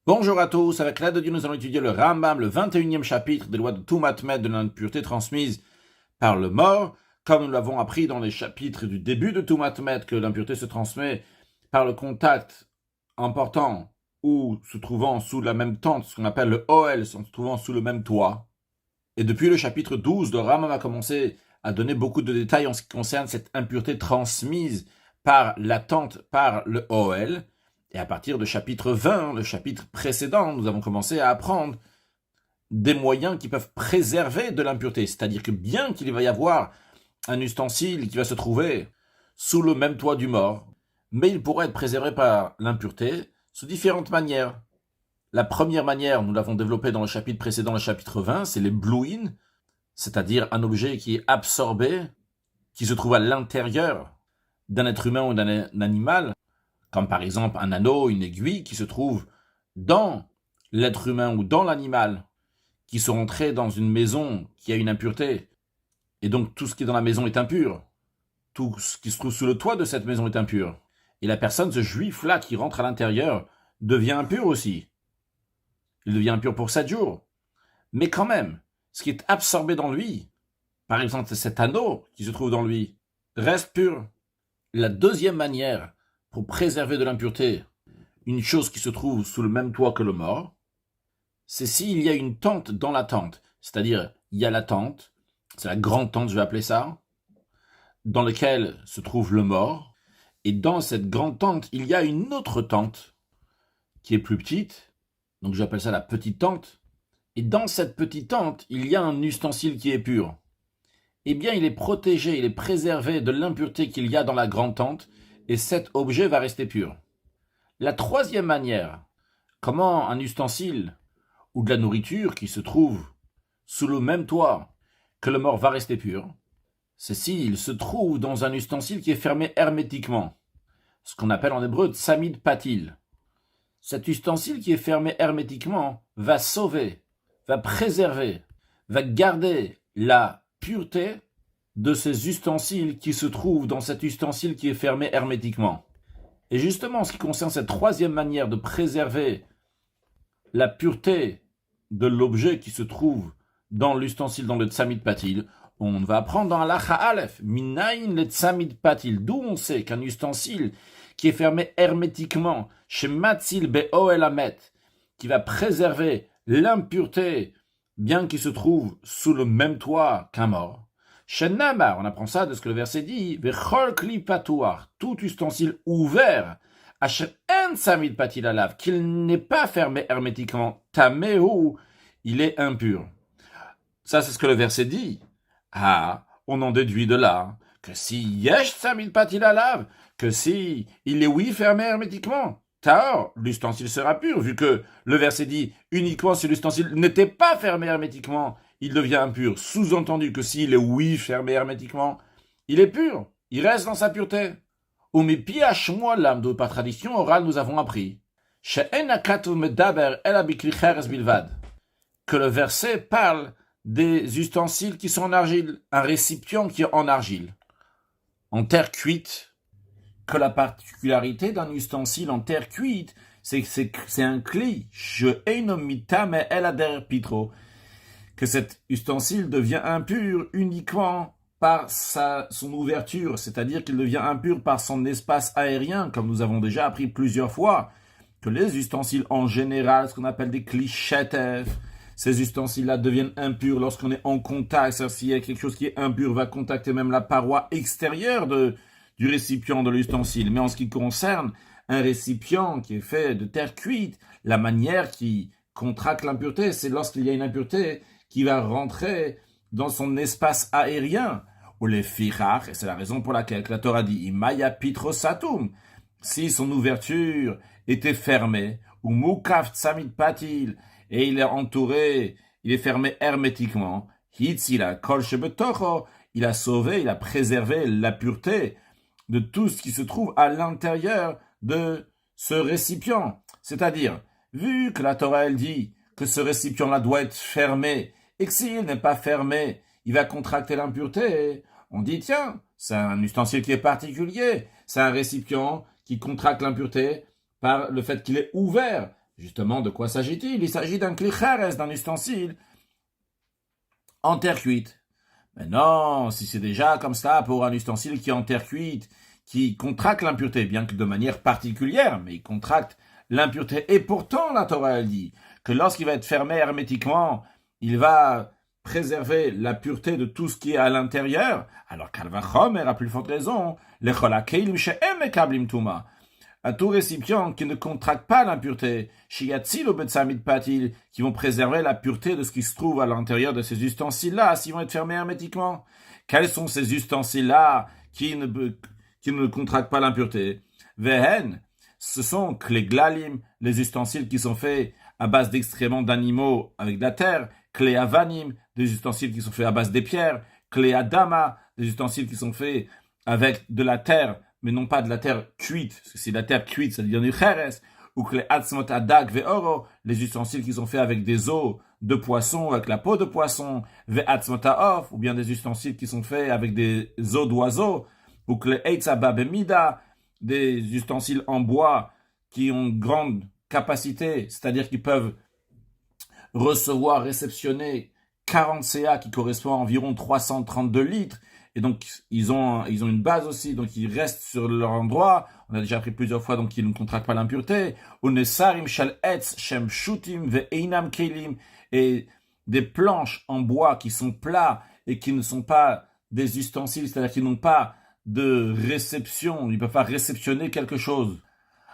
Bonjour à tous, avec l'aide de Dieu, nous allons étudier le Rambam, le 21e chapitre des lois de Tumat Met, de l'impureté transmise par le mort, comme nous l'avons appris dans les chapitres du début de Tumat Met, que l'impureté se transmet par le contact en portant ou se trouvant sous la même tente, ce qu'on appelle le Oel, se trouvant sous le même toit. Et depuis le chapitre 12, le Rambam a commencé à donner beaucoup de détails en ce qui concerne cette impureté transmise par la tente, par le Oel. Et à partir du chapitre 20, le chapitre précédent, nous avons commencé à apprendre des moyens qui peuvent préserver de l'impureté. C'est-à-dire que bien qu'il va y avoir un ustensile qui va se trouver sous le même toit du mort, mais il pourrait être préservé par l'impureté sous différentes manières. La première manière, nous l'avons développée dans le chapitre précédent, le chapitre 20, c'est les blouines, c'est-à-dire un objet qui est absorbé, qui se trouve à l'intérieur d'un être humain ou d'un animal, comme par exemple un anneau, une aiguille qui se trouve dans l'être humain ou dans l'animal, qui sont entrés dans une maison qui a une impureté, et donc tout ce qui est dans la maison est impur, tout ce qui se trouve sous le toit de cette maison est impur, et la personne, ce juif-là qui rentre à l'intérieur, devient impur aussi. Il devient impur pour 7 jours. Mais quand même, ce qui est absorbé dans lui, par exemple cet anneau qui se trouve dans lui, reste pur. La deuxième manière pour préserver de l'impureté une chose qui se trouve sous le même toit que le mort, c'est s'il y a une tente dans la tente. C'est-à-dire, il y a la tente, c'est la grande tente, je vais appeler ça, dans laquelle se trouve le mort, et dans cette grande tente, il y a une autre tente qui est plus petite, donc j'appelle ça la petite tente, et dans cette petite tente, il y a un ustensile qui est pur. Eh bien, il est protégé, il est préservé de l'impureté qu'il y a dans la grande tente, et cet objet va rester pur. La troisième manière, comment un ustensile ou de la nourriture qui se trouve sous le même toit que le mort va rester pur, c'est s'il se trouve dans un ustensile qui est fermé hermétiquement, ce qu'on appelle en hébreu tsamid patil. Cet ustensile qui est fermé hermétiquement va sauver, va préserver, va garder la pureté de ces ustensiles qui se trouvent dans cet ustensile qui est fermé hermétiquement. Et justement, en ce qui concerne cette troisième manière de préserver la pureté de l'objet qui se trouve dans l'ustensile, dans le tsamid patil, on va apprendre dans Halacha Aleph, Minayin le tsamid patil, d'où on sait qu'un ustensile qui est fermé hermétiquement, chez Matzil Be'oel Amet, qui va préserver l'impureté, bien qu'il se trouve sous le même toit qu'un mort. Chez Namar, on apprend ça de ce que le verset dit, Vechol kli patouar, tout ustensile ouvert, Asher en tsamid patil alav, qu'il n'est pas fermé hermétiquement, tamehu, il est impur. Ça, c'est ce que le verset dit. Ah, on en déduit de là que si yesh tsamid patil alav, que si il est oui fermé hermétiquement, taor, l'ustensile sera pur, vu que le verset dit uniquement si l'ustensile n'était pas fermé hermétiquement, il devient impur. Sous-entendu que s'il est oui fermé hermétiquement, il est pur, il reste dans sa pureté. Ou mi piach moi l'âme par tradition orale nous avons appris que le verset parle des ustensiles qui sont en argile, un récipient qui est en argile, en terre cuite, que la particularité d'un ustensile en terre cuite, c'est que c'est un cli, que cet ustensile devient impur uniquement par son ouverture, c'est-à-dire qu'il devient impur par son espace aérien, comme nous avons déjà appris plusieurs fois, que les ustensiles en général, ce qu'on appelle des clichettes, ces ustensiles-là deviennent impurs lorsqu'on est en contact, c'est-à-dire s'il y a quelque chose qui est impur, va contacter même la paroi extérieure du récipient de l'ustensile. Mais en ce qui concerne un récipient qui est fait de terre cuite, la manière qui contracte l'impureté, c'est lorsqu'il y a une impureté qui va rentrer dans son espace aérien, ou les fichach, et c'est la raison pour laquelle la Torah dit Imaya pitro satum, si son ouverture était fermée, ou mukaf tsamid patil, et il est entouré, il est fermé hermétiquement, hitzila kol shebetocho, il a sauvé, il a préservé la pureté de tout ce qui se trouve à l'intérieur de ce récipient. C'est-à-dire, vu que la Torah elle dit que ce récipient-là doit être fermé, et que s'il n'est pas fermé, il va contracter l'impureté, on dit tiens, c'est un ustensile qui est particulier, c'est un récipient qui contracte l'impureté par le fait qu'il est ouvert, Justement, de quoi s'agit-il? Il s'agit d'un kli cheres, d'un ustensile en terre cuite. Mais non, si c'est déjà comme ça pour un ustensile qui est en terre cuite, qui contracte l'impureté, bien que de manière particulière, mais il contracte l'impureté. Et pourtant, la Torah, elle dit que lorsqu'il va être fermé hermétiquement, il va préserver la pureté de tout ce qui est à l'intérieur. Alors, Kalvachomer a plus forte raison. Le cholakelim she'em mekablim tuma. Un tout récipient qui ne contracte pas l'impureté, shiyatzil ou betsamid patil, qui vont préserver la pureté de ce qui se trouve à l'intérieur de ces ustensiles-là, s'ils vont être fermés hermétiquement. Quels sont ces ustensiles-là qui ne contractent pas l'impureté? Vehen, ce sont les glalim, les ustensiles qui sont faits à base d'excréments d'animaux avec de la terre, clé avanim, des ustensiles qui sont faits à base des pierres, clé adama, des ustensiles qui sont faits avec de la terre, mais non pas de la terre cuite, parce que si la terre cuite, ça devient du cheres, ou que les atzmot adag ve'oro, les ustensiles qui sont faits avec des os de poisson, avec la peau de poisson, ve'atzmot ha'of, ou bien des ustensiles qui sont faits avec des os d'oiseaux, ou que les eitzaba bemida, des ustensiles en bois qui ont une grande capacité, c'est-à-dire qu'ils peuvent recevoir, réceptionner 40 CA qui correspond à environ 332 litres, et donc ils ont une base aussi, donc ils restent sur leur endroit. On a déjà appris plusieurs fois, donc ils ne contractent pas l'impureté. Et des planches en bois qui sont plats et qui ne sont pas des ustensiles, c'est-à-dire qu'ils n'ont pas de réception, ils ne peuvent pas réceptionner quelque chose.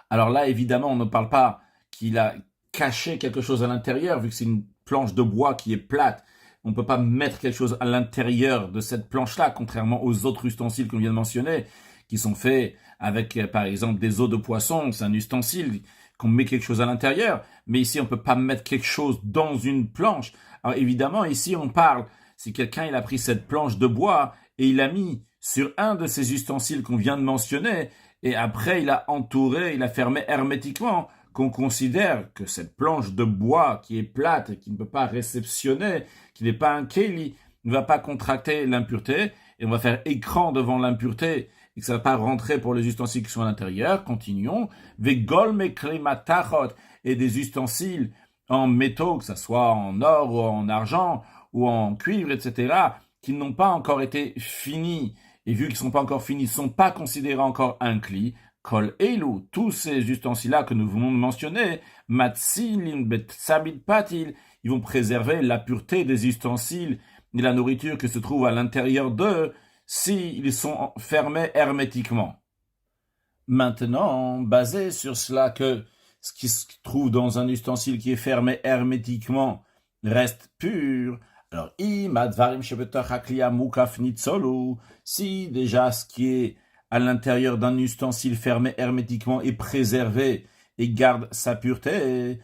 Alors là, évidemment, on ne parle pas qu'il a caché quelque chose à l'intérieur, vu que c'est une planche de bois qui est plate. On ne peut pas mettre quelque chose à l'intérieur de cette planche-là, contrairement aux autres ustensiles qu'on vient de mentionner, qui sont faits avec, par exemple, des os de poisson. C'est un ustensile qu'on met quelque chose à l'intérieur. Mais ici, on ne peut pas mettre quelque chose dans une planche. Alors évidemment, ici, on parle, si quelqu'un il a pris cette planche de bois et il l'a mis sur un de ces ustensiles qu'on vient de mentionner, et après, il a entouré, il a fermé hermétiquement, qu'on considère que cette planche de bois qui est plate et qui ne peut pas réceptionner, qui n'est pas un keli, ne va pas contracter l'impureté, et on va faire écran devant l'impureté, et que ça ne va pas rentrer pour les ustensiles qui sont à l'intérieur. Continuons. Vegol meklimatachot, et des ustensiles en métaux, que ce soit en or ou en argent, ou en cuivre, etc., qui n'ont pas encore été finis, et vu qu'ils ne sont pas encore finis, ne sont pas considérés encore un kli. Kol elu, tous ces ustensiles-là que nous venons de mentionner, matzilin betsabit patil, ils vont préserver la pureté des ustensiles et la nourriture qui se trouve à l'intérieur d'eux, s'ils sont fermés hermétiquement. Maintenant, basé sur cela que ce qui se trouve dans un ustensile qui est fermé hermétiquement reste pur, alors, si déjà ce qui est à l'intérieur d'un ustensile fermé hermétiquement est préservé et garde sa pureté,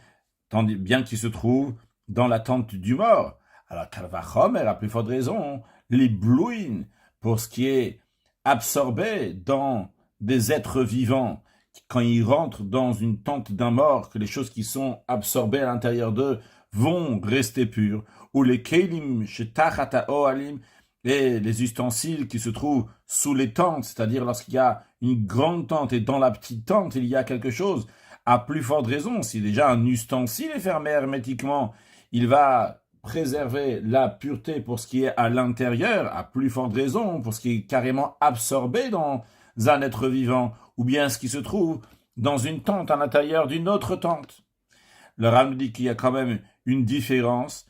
tandis bien qu'il se trouve dans la tente du mort. Alors, Kalvachomer a plus forte raison, les blouin, pour ce qui est absorbé dans des êtres vivants, quand ils rentrent dans une tente d'un mort, que les choses qui sont absorbées à l'intérieur d'eux vont rester pures, ou les kelim shetachata oalim, et les ustensiles qui se trouvent sous les tentes, c'est-à-dire lorsqu'il y a une grande tente et dans la petite tente il y a quelque chose, à plus forte raison, si déjà un ustensile est fermé hermétiquement, il va préserver la pureté pour ce qui est à l'intérieur, à plus forte raison, pour ce qui est carrément absorbé dans un être vivant, ou bien ce qui se trouve dans une tente à l'intérieur d'une autre tente. Le Ram dit qu'il y a quand même une différence.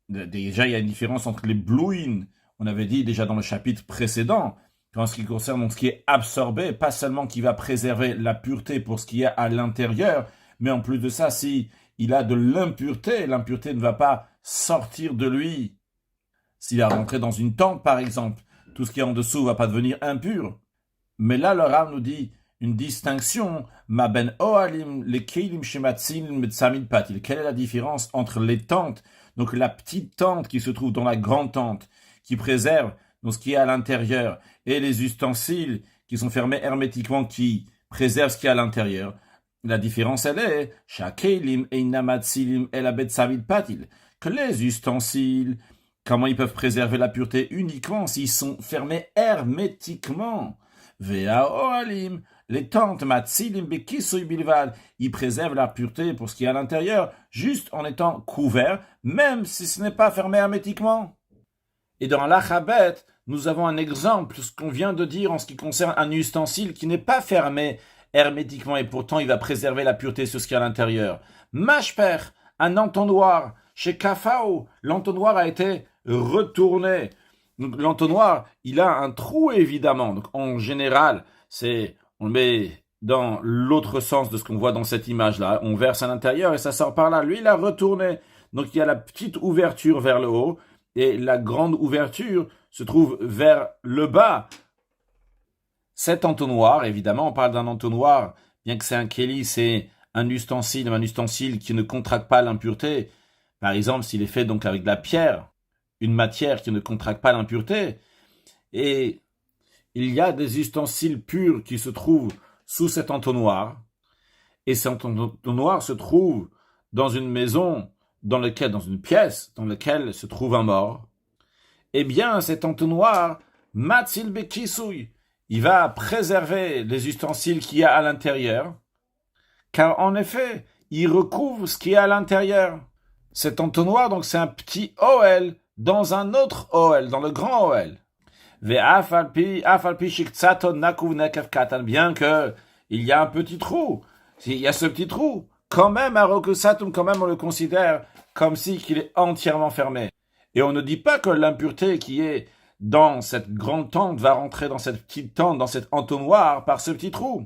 Déjà, il y a une différence entre les blouin, on avait dit déjà dans le chapitre précédent, en ce qui concerne ce qui est absorbé, pas seulement qui va préserver la pureté pour ce qui est à l'intérieur, mais en plus de ça, si il a de l'impureté, l'impureté ne va pas sortir de lui. S'il est rentré dans une tente, par exemple, tout ce qui est en dessous ne va pas devenir impur. Mais là, le Rav nous dit une distinction, ma ben oalim, les keilim shematzin metsamid patil. Quelle est la différence entre les tentes, donc la petite tente qui se trouve dans la grande tente, qui préserve donc ce qui est à l'intérieur, et les ustensiles qui sont fermés hermétiquement, qui préservent ce qui est à l'intérieur. La différence, elle est, shakelim einamatzilim elabet samid patil, que les ustensiles, comment ils peuvent préserver la pureté uniquement s'ils sont fermés hermétiquement. Vea oalim, les tentes, matzilim bekisui bilvad, ils préservent la pureté pour ce qui est à l'intérieur, juste en étant couverts, même si ce n'est pas fermé hermétiquement. Et dans l'Achabet, nous avons un exemple, ce qu'on vient de dire en ce qui concerne un ustensile qui n'est pas fermé hermétiquement et pourtant il va préserver la pureté sur ce qui est à l'intérieur. Mashper, un entonnoir. Chez Kafao, l'entonnoir a été retourné. Donc l'entonnoir, il a un trou évidemment. Donc en général, on le met dans l'autre sens de ce qu'on voit dans cette image-là. On verse à l'intérieur et ça sort par là. Lui, il a retourné. Donc il y a la petite ouverture vers le haut et la grande ouverture se trouve vers le bas. Cet entonnoir, évidemment, on parle d'un entonnoir, bien que c'est un keli, c'est un ustensile qui ne contracte pas l'impureté. Par exemple, s'il est fait donc avec de la pierre, une matière qui ne contracte pas l'impureté, et il y a des ustensiles purs qui se trouvent sous cet entonnoir, et cet entonnoir se trouve dans une maison, dans une pièce dans laquelle se trouve un mort. Eh bien, cet entonnoir, matzil bekisui, il va préserver les ustensiles qu'il y a à l'intérieur, car en effet, il recouvre ce qu'il y a à l'intérieur. Cet entonnoir, donc, c'est un petit OL dans un autre OL, dans le grand OL. Bien que il y a un petit trou, il y a ce petit trou, quand même, quand même, on le considère comme si qu'il est entièrement fermé. Et on ne dit pas que l'impureté qui est dans cette grande tente va rentrer dans cette petite tente, dans cet entonnoir, par ce petit trou.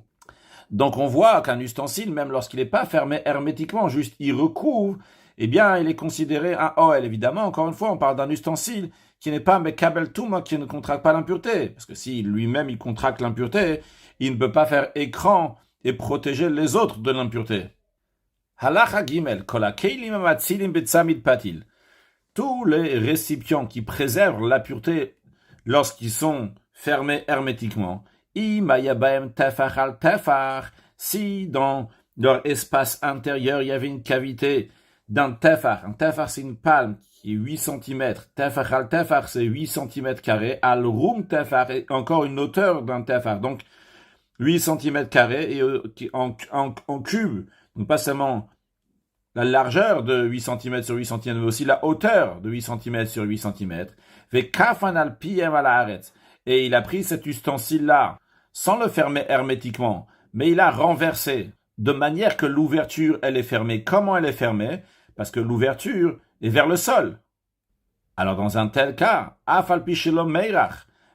Donc on voit qu'un ustensile, même lorsqu'il n'est pas fermé hermétiquement, juste il recouvre, eh bien il est considéré un OL. Évidemment, encore une fois, on parle d'un ustensile qui n'est pas Mekabel Touma, qui ne contracte pas l'impureté. Parce que si lui-même il contracte l'impureté, il ne peut pas faire écran et protéger les autres de l'impureté. Halacha Gimel, Kola Keilim Amatzilim Betsamid Patil. Tous les récipients qui préservent la pureté lorsqu'ils sont fermés hermétiquement, si dans leur espace intérieur il y avait une cavité d'un tefar, un tefar c'est une palme qui est 8 cm, tefar al tefar c'est 8 cm carrés, al rum tefar est encore une hauteur d'un tefar, donc 8 cm carrés et en cube, donc pas seulement la largeur de 8 cm sur 8 cm, mais aussi la hauteur de 8 cm sur 8 cm. Et il a pris cet ustensile-là, sans le fermer hermétiquement, mais il a renversé, de manière que l'ouverture, elle est fermée. Comment elle est fermée? Parce que l'ouverture est vers le sol. Alors dans un tel cas,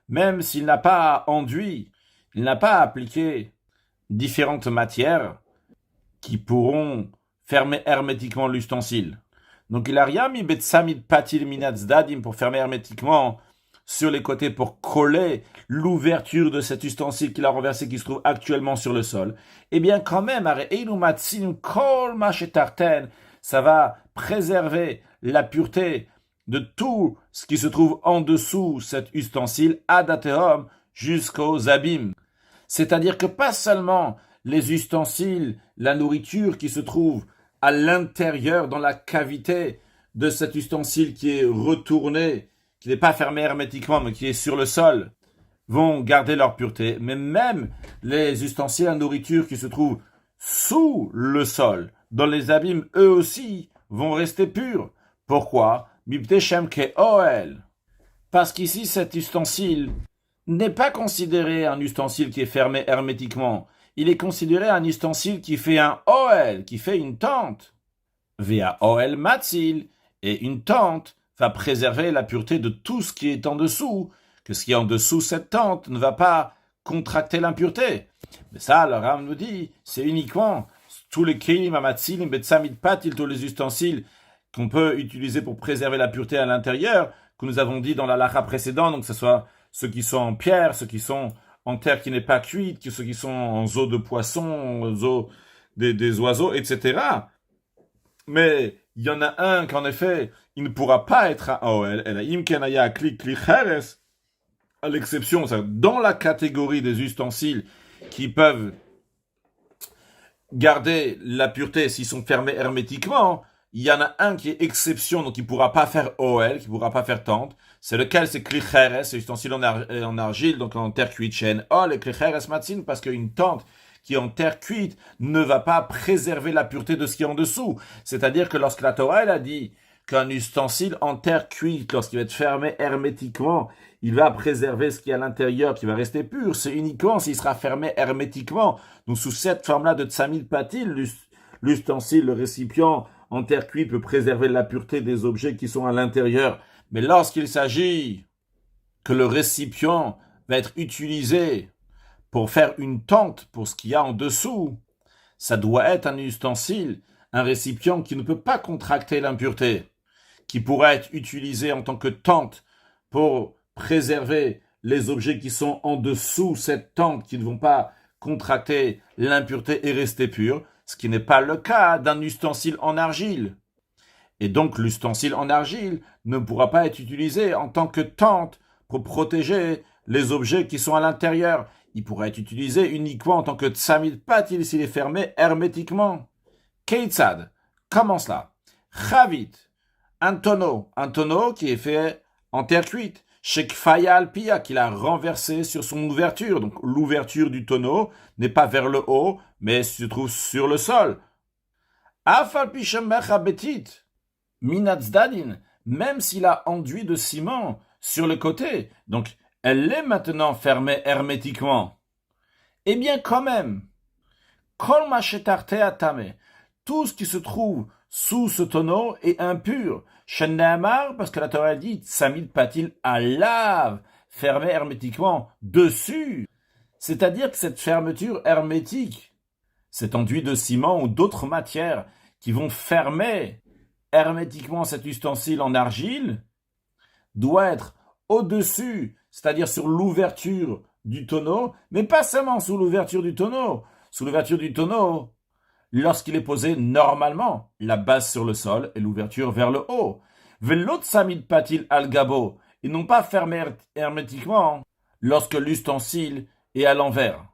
même s'il n'a pas enduit, il n'a pas appliqué différentes matières qui pourront fermer hermétiquement l'ustensile. Donc il a rien mis betsamid patil minatz-dadim pour fermer hermétiquement sur les côtés pour coller l'ouverture de cet ustensile qu'il a renversé qui se trouve actuellement sur le sol. Eh bien quand même, ça va préserver la pureté de tout ce qui se trouve en dessous cet ustensile adateum jusqu'aux abîmes. C'est-à-dire que pas seulement les ustensiles, la nourriture qui se trouve à l'intérieur, dans la cavité de cet ustensile qui est retourné, qui n'est pas fermé hermétiquement, mais qui est sur le sol, vont garder leur pureté. Mais même les ustensiles à nourriture qui se trouvent sous le sol, dans les abîmes, eux aussi, vont rester purs. Pourquoi? Parce qu'ici, cet ustensile n'est pas considéré un ustensile qui est fermé hermétiquement. Il est considéré un ustensile qui fait un OL, qui fait une tente. Via OL matzil, et une tente va préserver la pureté de tout ce qui est en dessous, que ce qui est en dessous cette tente ne va pas contracter l'impureté. Mais ça, le Ram nous dit, c'est uniquement tous les kelim, amatzilim, betsamid patil, tous les ustensiles qu'on peut utiliser pour préserver la pureté à l'intérieur, que nous avons dit dans la lacha précédente, donc que ce soit ceux qui sont en pierre, ceux qui sont en terre qui n'est pas cuite, que ceux qui sont en os de poisson, en os des oiseaux, etc. Mais il y en a un qu'en effet, il ne pourra pas être un OL. À l'exception, dans la catégorie des ustensiles qui peuvent garder la pureté s'ils sont fermés hermétiquement, il y en a un qui est exception, donc il ne pourra pas faire OL, qui ne pourra pas faire tente. C'est lequel? C'est klicheres, c'est ustensile en argile, donc en terre cuite chez Ol, et klicheres matzin, parce qu'une tente qui est en terre cuite ne va pas préserver la pureté de ce qui est en dessous. C'est-à-dire que lorsque la Torah, elle a dit qu'un ustensile en terre cuite, lorsqu'il va être fermé hermétiquement, il va préserver ce qui est à l'intérieur, qui va rester pur, c'est uniquement s'il sera fermé hermétiquement. Donc sous cette forme-là de tsamid patil, l'ustensile, le récipient en terre cuite peut préserver la pureté des objets qui sont à l'intérieur. Mais lorsqu'il s'agit que le récipient va être utilisé pour faire une tente pour ce qu'il y a en dessous, ça doit être un ustensile, un récipient qui ne peut pas contracter l'impureté, qui pourra être utilisé en tant que tente pour préserver les objets qui sont en dessous cette tente, qui ne vont pas contracter l'impureté et rester purs, ce qui n'est pas le cas d'un ustensile en argile. Et donc l'ustensile en argile ne pourra pas être utilisé en tant que tente pour protéger les objets qui sont à l'intérieur. Il pourra être utilisé uniquement en tant que tsamid patil s'il est fermé hermétiquement. Keitzad, comment cela? Chavit, un tonneau qui est fait en terre cuite. Shekfaya alpia, qu'il a renversé sur son ouverture. Donc l'ouverture du tonneau n'est pas vers le haut, mais se trouve sur le sol. Afal pishemecha betit, minatzadin, même s'il a enduit de ciment sur le côté. Donc elle est maintenant fermée hermétiquement. Eh bien quand même, kol mashetarte atame, tout ce qui se trouve sous ce tonneau est impur. Shenneamar, parce que la Torah dit, Tsamid patil alav, fermé hermétiquement dessus. C'est-à-dire que cette fermeture hermétique, cet enduit de ciment ou d'autres matières qui vont fermer hermétiquement cet ustensile en argile, doit être au-dessus, c'est-à-dire sur l'ouverture du tonneau, mais pas seulement sous l'ouverture du tonneau. Sous l'ouverture du tonneau, lorsqu'il est posé normalement, la base sur le sol et l'ouverture vers le haut. Velot samid patil al gabo, ils n'ont pas fermé hermétiquement lorsque l'ustensile est à l'envers.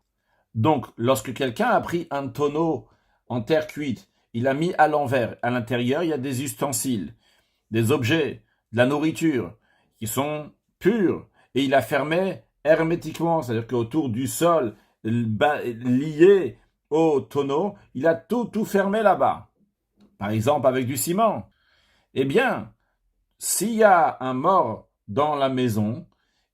Donc, lorsque quelqu'un a pris un tonneau en terre cuite, il a mis à l'envers, à l'intérieur, il y a des ustensiles, des objets, de la nourriture, qui sont purs, et il a fermé hermétiquement, c'est-à-dire qu'autour du sol, lié au tonneau, il a tout fermé là-bas. Par exemple, avec du ciment. Eh bien, s'il y a un mort dans la maison,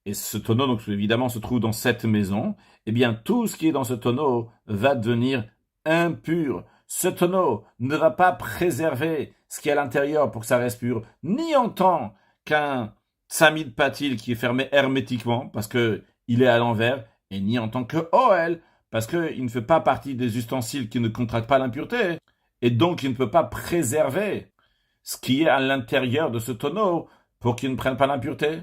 et ce tonneau, donc évidemment, se trouve dans cette maison, eh bien, tout ce qui est dans ce tonneau va devenir impur. Ce tonneau ne va pas préserver ce qui est à l'intérieur pour que ça reste pur, ni en tant qu'un tsamid patil qui est fermé hermétiquement, parce qu'il est à l'envers, et ni en tant que Oel, parce qu'il ne fait pas partie des ustensiles qui ne contractent pas l'impureté, et donc il ne peut pas préserver ce qui est à l'intérieur de ce tonneau pour qu'il ne prenne pas l'impureté.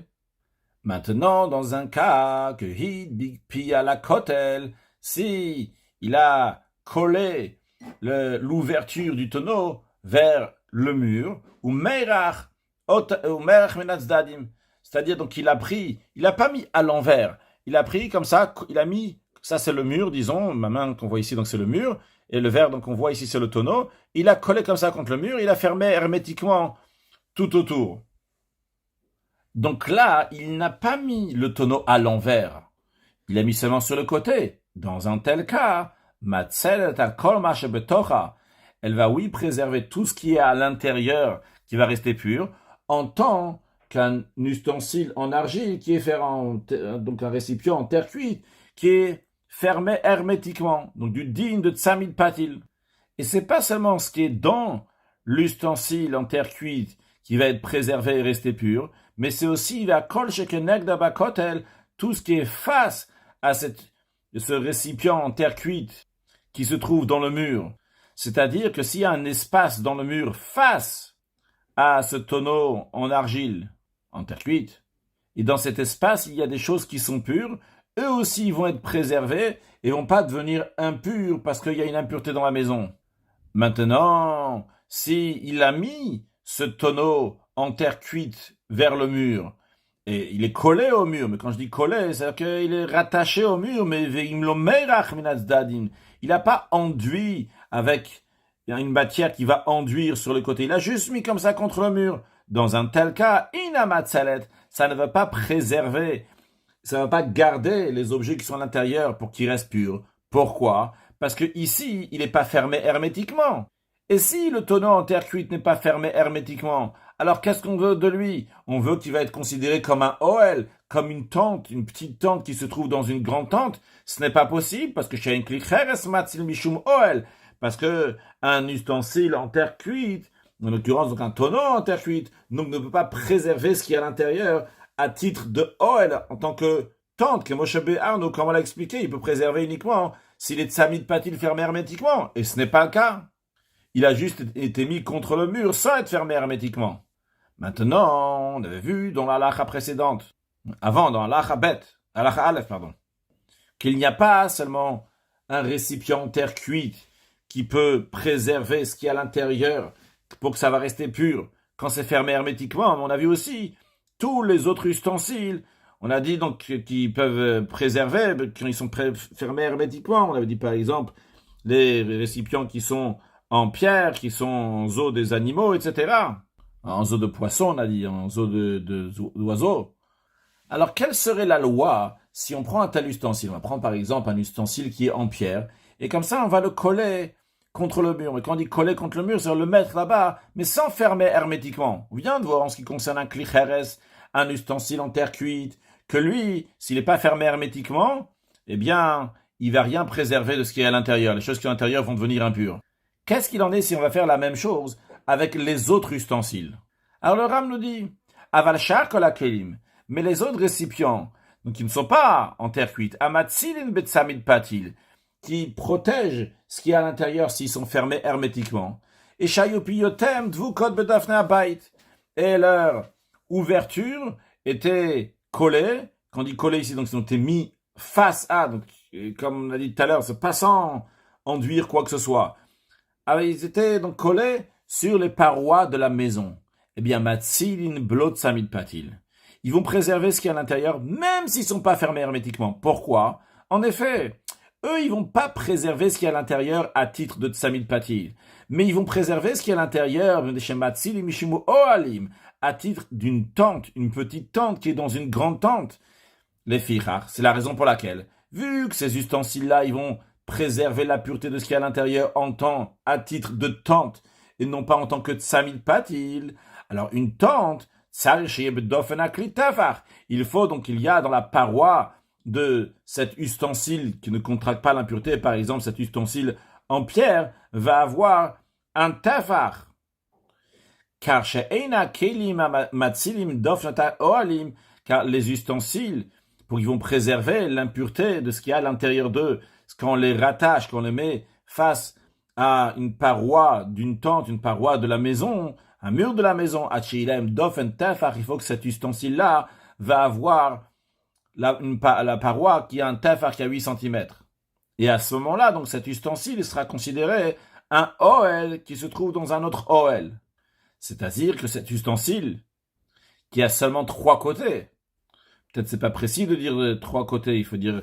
Maintenant, dans un cas que Hid Pi à la kotel, si il a collé l'ouverture du tonneau vers le mur, ou Meirach Menatzadim, c'est-à-dire donc il a pas mis à l'envers, il a pris comme ça, il a mis, ça c'est le mur, disons, ma main qu'on voit ici, donc c'est le mur, et le verre donc on voit ici c'est le tonneau, il a collé comme ça contre le mur, il a fermé hermétiquement tout autour. Donc là, il n'a pas mis le tonneau à l'envers, il a mis seulement sur le côté. Dans un tel cas, elle va oui préserver tout ce qui est à l'intérieur qui va rester pur, en tant qu'un ustensile en argile qui est fait donc un récipient en terre cuite, qui est fermé hermétiquement, donc du digne de tsamid patil. Et c'est pas seulement ce qui est dans l'ustensile en terre cuite qui va être préservé et rester pur, mais c'est aussi la kol shekeneg dabakotel, tout ce qui est face à ce récipient en terre cuite qui se trouve dans le mur. C'est-à-dire que s'il y a un espace dans le mur face à ce tonneau en argile, en terre cuite, et dans cet espace, il y a des choses qui sont pures, eux aussi vont être préservés et vont pas devenir impurs parce qu'il y a une impureté dans la maison. Maintenant, s'il a mis ce tonneau en terre cuite vers le mur, et il est collé au mur, mais quand je dis collé, c'est-à-dire qu'il est rattaché au mur, mais il n'a pas enduit avec une matière qui va enduire sur le côté, il a juste mis comme ça contre le mur. Dans un tel cas, inamatzalet, ça ne va pas préserver, ça ne va pas garder les objets qui sont à l'intérieur pour qu'ils restent purs. Pourquoi? Parce que ici, il n'est pas fermé hermétiquement. Et si le tonneau en terre cuite n'est pas fermé hermétiquement, alors qu'est-ce qu'on veut de lui? On veut qu'il va être considéré comme un OL, comme une tente, une petite tente qui se trouve dans une grande tente. Ce n'est pas possible parce que chez un klicheres matzil mishum OL, parce que un ustensile en terre cuite, en l'occurrence donc un tonneau en terre cuite, donc ne peut pas préserver ce qui est à l'intérieur à titre de OL en tant que tente, que Moshe Arno, comme on l'a expliqué, il peut préserver uniquement s'il est tsamid patil fermé hermétiquement, et ce n'est pas le cas. Il a juste été mis contre le mur sans être fermé hermétiquement. Maintenant, on avait vu dans la halakha précédente, avant dans la halakha Aleph, qu'il n'y a pas seulement un récipient en terre cuite qui peut préserver ce qui est à l'intérieur pour que ça va rester pur quand c'est fermé hermétiquement, mais on a vu aussi tous les autres ustensiles. On a dit donc qu'ils peuvent préserver quand ils sont fermés hermétiquement. On avait dit par exemple les récipients qui sont en pierre, qui sont en os des animaux, etc. En os de poisson, on a dit, en os d'oiseaux. Alors, quelle serait la loi si on prend un tel ustensile? On va prendre par exemple un ustensile qui est en pierre, et comme ça, on va le coller contre le mur. Mais quand on dit coller contre le mur, c'est le mettre là-bas, mais sans fermer hermétiquement. On vient de voir en ce qui concerne un klicheres, un ustensile en terre cuite, que lui, s'il n'est pas fermé hermétiquement, eh bien, il ne va rien préserver de ce qui est à l'intérieur. Les choses qui sont à l'intérieur vont devenir impures. Qu'est-ce qu'il en est si on va faire la même chose avec les autres ustensiles? Alors le Ram nous dit, aval shar kol hakelim, mais les autres récipients, donc qui ne sont pas en terre cuite, amatzilin betsamid patil, qui protègent ce qui est à l'intérieur s'ils sont fermés hermétiquement, et shayopiyotem dvukot bedafne abayit, et leur ouverture était collée, quand on dit collée ici, donc ils ont été mis face à, donc comme on a dit tout à l'heure, c'est pas sans enduire quoi que ce soit. Alors, ils étaient donc collés sur les parois de la maison. Eh bien, matzilin blot samid patil. Ils vont préserver ce qui est à l'intérieur, même s'ils ne sont pas fermés hermétiquement. Pourquoi? En effet, eux, ils vont pas préserver ce qui est à l'intérieur à titre de samid patil. Mais ils vont préserver ce qui est à l'intérieur, à titre d'une tente, une petite tente qui est dans une grande tente. Les fichar, c'est la raison pour laquelle, vu que ces ustensiles-là, ils vont préserver la pureté de ce qui est à l'intérieur en tant à titre de tente et non pas en tant que tsamid patil. Alors une tente, il faut donc qu'il y a dans la paroi de cet ustensile qui ne contracte pas l'impureté, par exemple cet ustensile en pierre va avoir un tafar. Car les ustensiles, pour qu'ils vont préserver l'impureté de ce qu'il y a à l'intérieur d'eux, quand on les rattache, qu'on les met face à une paroi d'une tente, une paroi de la maison, un mur de la maison, il faut que cet ustensile-là va avoir la paroi qui a un tafar qui a 8 cm. Et à ce moment-là, donc cet ustensile sera considéré un OL qui se trouve dans un autre OL. C'est-à-dire que cet ustensile, qui a seulement 3 côtés, peut-être c'est pas précis de dire 3 côtés, il faut dire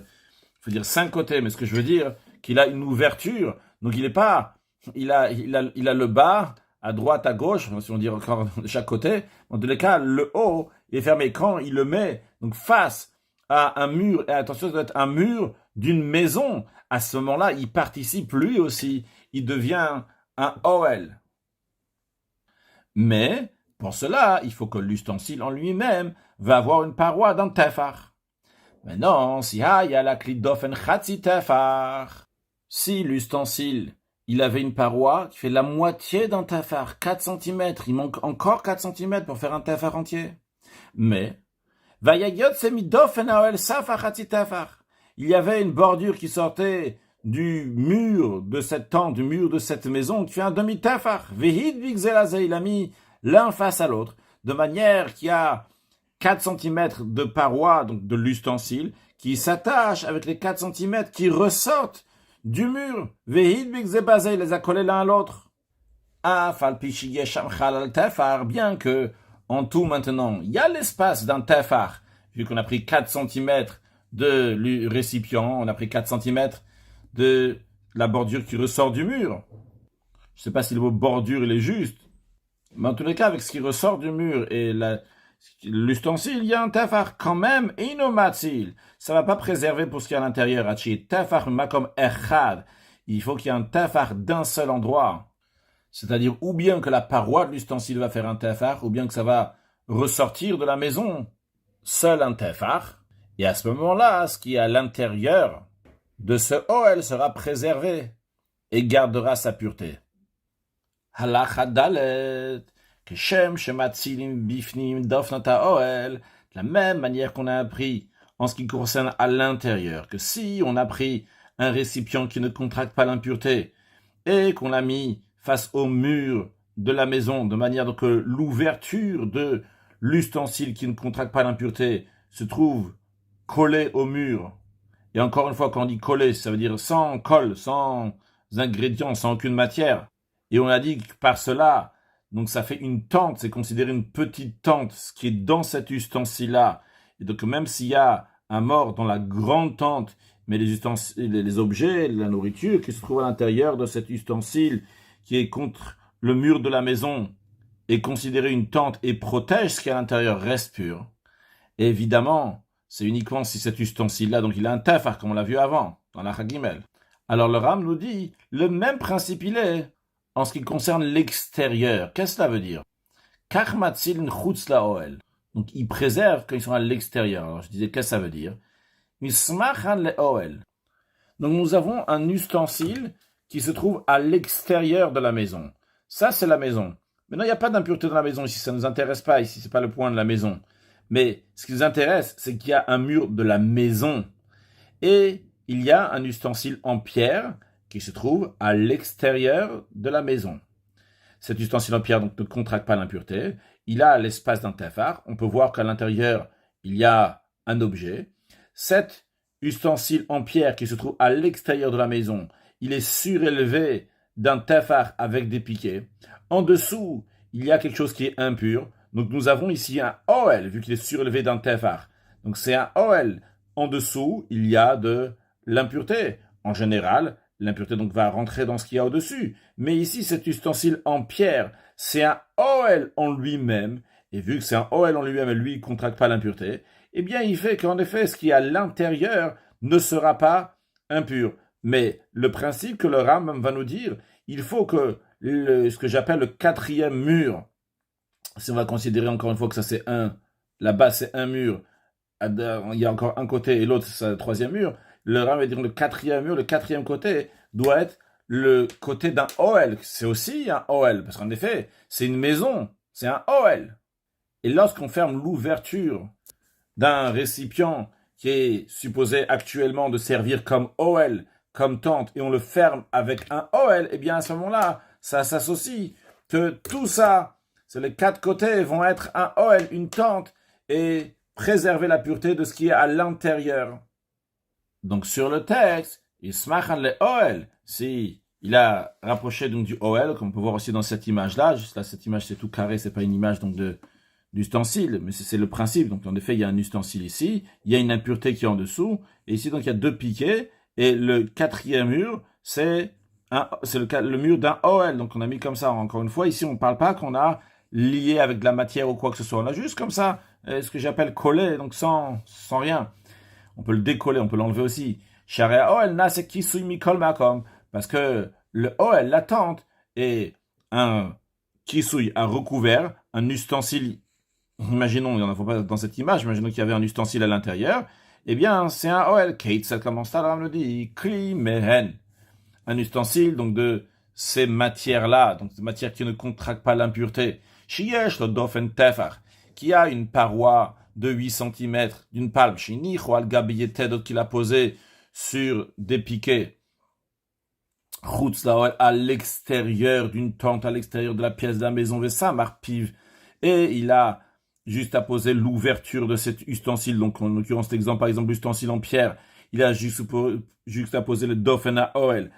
5 côtés, mais ce que je veux dire, qu'il a une ouverture, donc il a le bas, à droite, à gauche, si on dit encore de chaque côté, en tous les cas, le haut est fermé. Quand il le met donc face à un mur, et attention, ça doit être un mur d'une maison, à ce moment-là, il participe lui aussi, il devient un OL. Mais, pour cela, il faut que l'ustensile en lui-même va avoir une paroi d'un tefar. Maintenant, si il y a la clé d'ofen chatzi tefar, si l'ustensile, il avait une paroi qui fait la moitié d'un tefar, 4 cm, il manque encore 4 cm pour faire un tefar entier. Mais, vayayot semi d'ofen aoel safar chatzi tefar, il y avait une bordure qui sortait du mur de cette tente, du mur de cette maison, qui fait un demi-tefar. Vehid bigzelazé, il a mis l'un face à l'autre, de manière qu'il y a 4 cm de paroi, donc de l'ustensile, qui s'attache avec les 4 cm qui ressortent du mur. Vehid bigzelazé, il les a collés l'un à l'autre. Bien que, en tout maintenant, il y a l'espace d'un tefar, vu qu'on a pris 4 cm de récipient, on a pris 4 cm de la bordure qui ressort du mur. Je ne sais pas si le mot bordure il est juste, mais en tous les cas, avec ce qui ressort du mur et l'ustensile, il y a un tefar quand même, inomatzil. Ça va pas préserver pour ce qu'il y a à l'intérieur. Hachi tefar makom echad. Il faut qu'il y ait un tefar d'un seul endroit. C'est-à-dire, ou bien que la paroi de l'ustensile va faire un tefar, ou bien que ça va ressortir de la maison. Seul un tefar. Et à ce moment-là, ce qui est à l'intérieur de ce Ohel sera préservé et gardera sa pureté. Halacha dalet, keshem shematzilim bifnim dofnata Ohel, de la même manière qu'on a appris en ce qui concerne à l'intérieur, que si on a pris un récipient qui ne contracte pas l'impureté et qu'on l'a mis face au mur de la maison, de manière que l'ouverture de l'ustensile qui ne contracte pas l'impureté se trouve collée au mur. Et encore une fois, quand on dit collé, ça veut dire sans colle, sans ingrédients, sans aucune matière. Et on a dit que par cela, donc ça fait une tente, c'est considéré une petite tente, ce qui est dans cet ustensile-là. Et donc même s'il y a un mort dans la grande tente, mais les ustensiles, les objets, la nourriture qui se trouve à l'intérieur de cet ustensile, qui est contre le mur de la maison, est considéré une tente et protège ce qui est à l'intérieur, reste pur. Et évidemment, c'est uniquement si cet ustensile-là, donc il a un tefar, comme on l'a vu avant, dans la Chagimel. Alors le Ram nous dit, le même principe il est, en ce qui concerne l'extérieur. Qu'est-ce que cela veut dire? Karmatzil nchutz laOhel. Donc ils préservent quand ils sont à l'extérieur. Alors je disais, qu'est-ce que ça veut dire? Mismachan leOhel. Donc nous avons un ustensile qui se trouve à l'extérieur de la maison. Ça, c'est la maison. Maintenant, il n'y a pas d'impureté dans la maison ici, ça ne nous intéresse pas ici, c'est pas le point de la maison. Mais ce qui nous intéresse, c'est qu'il y a un mur de la maison. Et il y a un ustensile en pierre qui se trouve à l'extérieur de la maison. Cet ustensile en pierre donc, ne contracte pas l'impureté. Il a l'espace d'un tefar. On peut voir qu'à l'intérieur, il y a un objet. Cet ustensile en pierre qui se trouve à l'extérieur de la maison, il est surélevé d'un tefar avec des piquets. En dessous, il y a quelque chose qui est impur. Donc nous avons ici un Ohel, vu qu'il est surélevé d'un tefar. Donc c'est un Ohel. En dessous, il y a de l'impureté. En général, l'impureté donc va rentrer dans ce qu'il y a au-dessus. Mais ici, cet ustensile en pierre, c'est un Ohel en lui-même. Et vu que c'est un Ohel en lui-même et lui, il ne contracte pas l'impureté, eh bien, il fait qu'en effet, ce qui est à l'intérieur ne sera pas impur. Mais le principe que le Rambam va nous dire, il faut que ce que j'appelle le quatrième mur, si on va considérer encore une fois que ça c'est un, là-bas c'est un mur, il y a encore un côté et l'autre c'est le troisième mur, le Rambam va dire le quatrième côté doit être le côté d'un Ohel. C'est aussi un Ohel, parce qu'en effet, c'est une maison, c'est un Ohel. Et lorsqu'on ferme l'ouverture d'un récipient qui est supposé actuellement de servir comme Ohel, comme tente, et on le ferme avec un Ohel, eh bien à ce moment-là, ça s'associe que tout ça, c'est les quatre côtés vont être un Ohel, une tente, et préserver la pureté de ce qui est à l'intérieur. Donc sur le texte, Ismachan le Ohel, si il a rapproché donc du Ohel, comme on peut voir aussi dans cette image-là, juste là, cette image c'est tout carré, c'est pas une image donc d'ustensile, mais c'est le principe. Donc en effet, il y a un ustensile ici, il y a une impureté qui est en dessous, et ici donc il y a deux piquets, et le quatrième mur, c'est le mur d'un Ohel. Donc on a mis comme ça, encore une fois, ici on ne parle pas qu'on a lié avec de la matière ou quoi que ce soit, on a juste comme ça, ce que j'appelle collé, donc sans rien. On peut le décoller, on peut l'enlever aussi. Parce que le Ohel, la tente, est un kisui, un recouvert, un ustensile. Imaginons, il n'y en a pas dans cette image, imaginons qu'il y avait un ustensile à l'intérieur. Eh bien, c'est un Ohel. Kate, ça commence à le dit. Kli mehen. Un ustensile, donc de ces matières-là, donc des matières qui ne contractent pas l'impureté. Shiesh le dofen tefar, qui a une paroi de 8 cm d'une palme, qu'il a posé sur des piquets, à l'extérieur d'une tente, à l'extérieur de la pièce de la maison, et il a juste à poser l'ouverture de cet ustensile, donc en l'occurrence cet exemple, par exemple l'ustensile en pierre, il a juste à poser le dofen à Ohel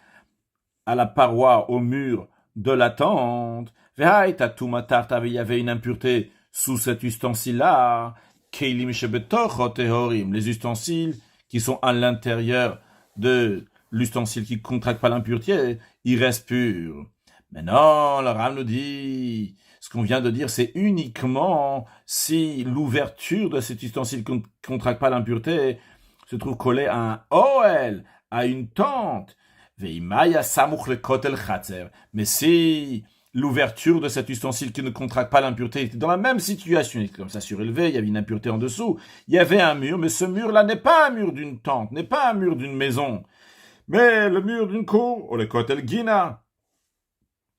à la paroi, au mur de la tente. Il y avait une impureté sous cet ustensile-là, les ustensiles qui sont à l'intérieur de l'ustensile qui ne contracte pas l'impureté, ils restent purs. Mais non, le Ram nous dit, Ce qu'on vient de dire, c'est uniquement si l'ouverture de cet ustensile ne contracte pas l'impureté se trouve collée à un Oel, à une tente. Mais si l'ouverture de cet ustensile qui ne contracte pas l'impureté était dans la même situation, comme ça surélevé, il y avait une impureté en dessous, il y avait un mur, mais ce mur-là n'est pas un mur d'une tente, n'est pas un mur d'une maison, mais le mur d'une cour, ou le kotel gina,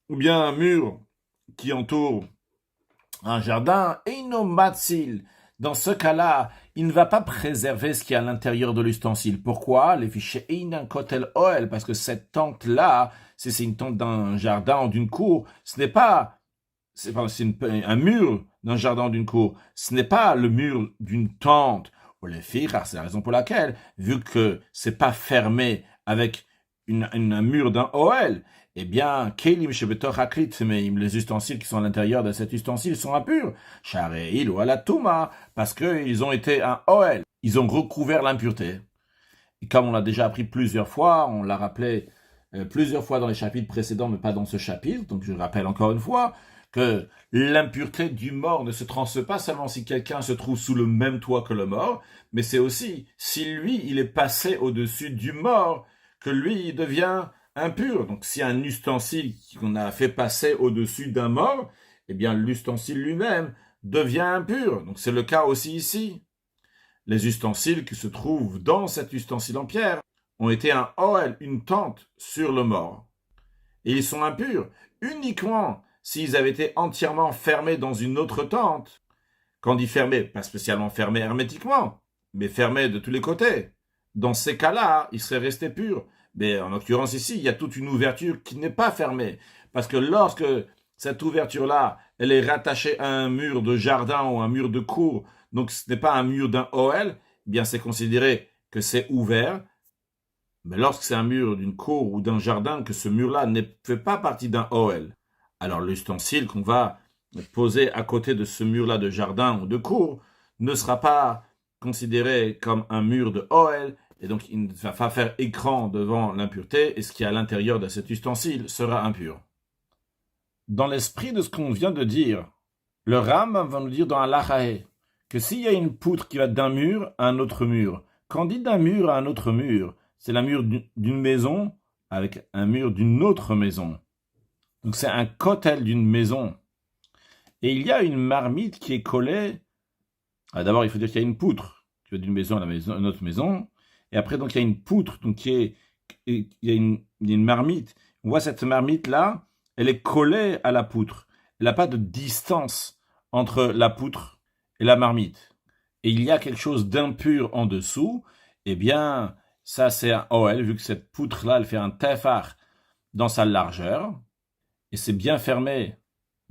ou bien un mur qui entoure un jardin, eino matzil. Dans ce cas-là, il ne va pas préserver ce qui est à l'intérieur de l'ustensile. Pourquoi? Les fichiers einan kotel oel, parce que cette tente-là, si c'est une tente d'un jardin ou d'une cour, ce n'est pas, c'est un mur d'un jardin ou d'une cour, ce n'est pas le mur d'une tente. Ou les fichas, c'est la raison pour laquelle, vu que c'est pas fermé avec un mur d'un OL, eh bien, kelim shebetor haklit meim, les ustensiles qui sont à l'intérieur de cet ustensile sont impurs. Shareil ou alatuma, parce qu'ils ont été un OL. Ils ont recouvert l'impureté. Et comme on l'a déjà appris plusieurs fois, on l'a rappelé plusieurs fois dans les chapitres précédents, mais pas dans ce chapitre, donc je rappelle encore une fois que l'impureté du mort ne se transmet pas seulement si quelqu'un se trouve sous le même toit que le mort, mais c'est aussi si lui, il est passé au-dessus du mort, que lui, il devient impur. Donc, si un ustensile qu'on a fait passer au-dessus d'un mort, eh bien, l'ustensile lui-même devient impur. Donc, c'est le cas aussi ici. Les ustensiles qui se trouvent dans cet ustensile en pierre ont été un oel, une tente sur le mort. Et ils sont impurs uniquement s'ils avaient été entièrement fermés dans une autre tente. Quand on dit fermés, pas spécialement fermés hermétiquement, mais fermés de tous les côtés. Dans ces cas-là, ils seraient restés purs. Mais en l'occurrence ici, il y a toute une ouverture qui n'est pas fermée. Parce que lorsque cette ouverture-là, elle est rattachée à un mur de jardin ou un mur de cour, donc ce n'est pas un mur d'un OL, eh bien c'est considéré que c'est ouvert. Mais lorsque c'est un mur d'une cour ou d'un jardin, que ce mur-là ne fait pas partie d'un OL, alors l'ustensile qu'on va poser à côté de ce mur-là de jardin ou de cour ne sera pas considéré comme un mur de OL, et donc il ne va pas faire écran devant l'impureté, et ce qui est à l'intérieur de cet ustensile sera impur. Dans l'esprit de ce qu'on vient de dire, le Ram va nous dire dans Halachae que s'il y a une poutre qui va d'un mur à un autre mur, quand on dit d'un mur à un autre mur, c'est la mur d'une maison avec un mur d'une autre maison. Donc c'est un kotel d'une maison. Et il y a une marmite qui est collée. D'abord, il faut dire qu'il y a une poutre qui va d'une maison à une autre maison. Et après, donc, il y a une poutre, donc il y a une marmite. On voit cette marmite-là, elle est collée à la poutre. Elle n'a pas de distance entre la poutre et la marmite. Et il y a quelque chose d'impur en dessous. Eh bien, ça, c'est un OL, vu que cette poutre-là, elle fait un tefar dans sa largeur. Et c'est bien fermé.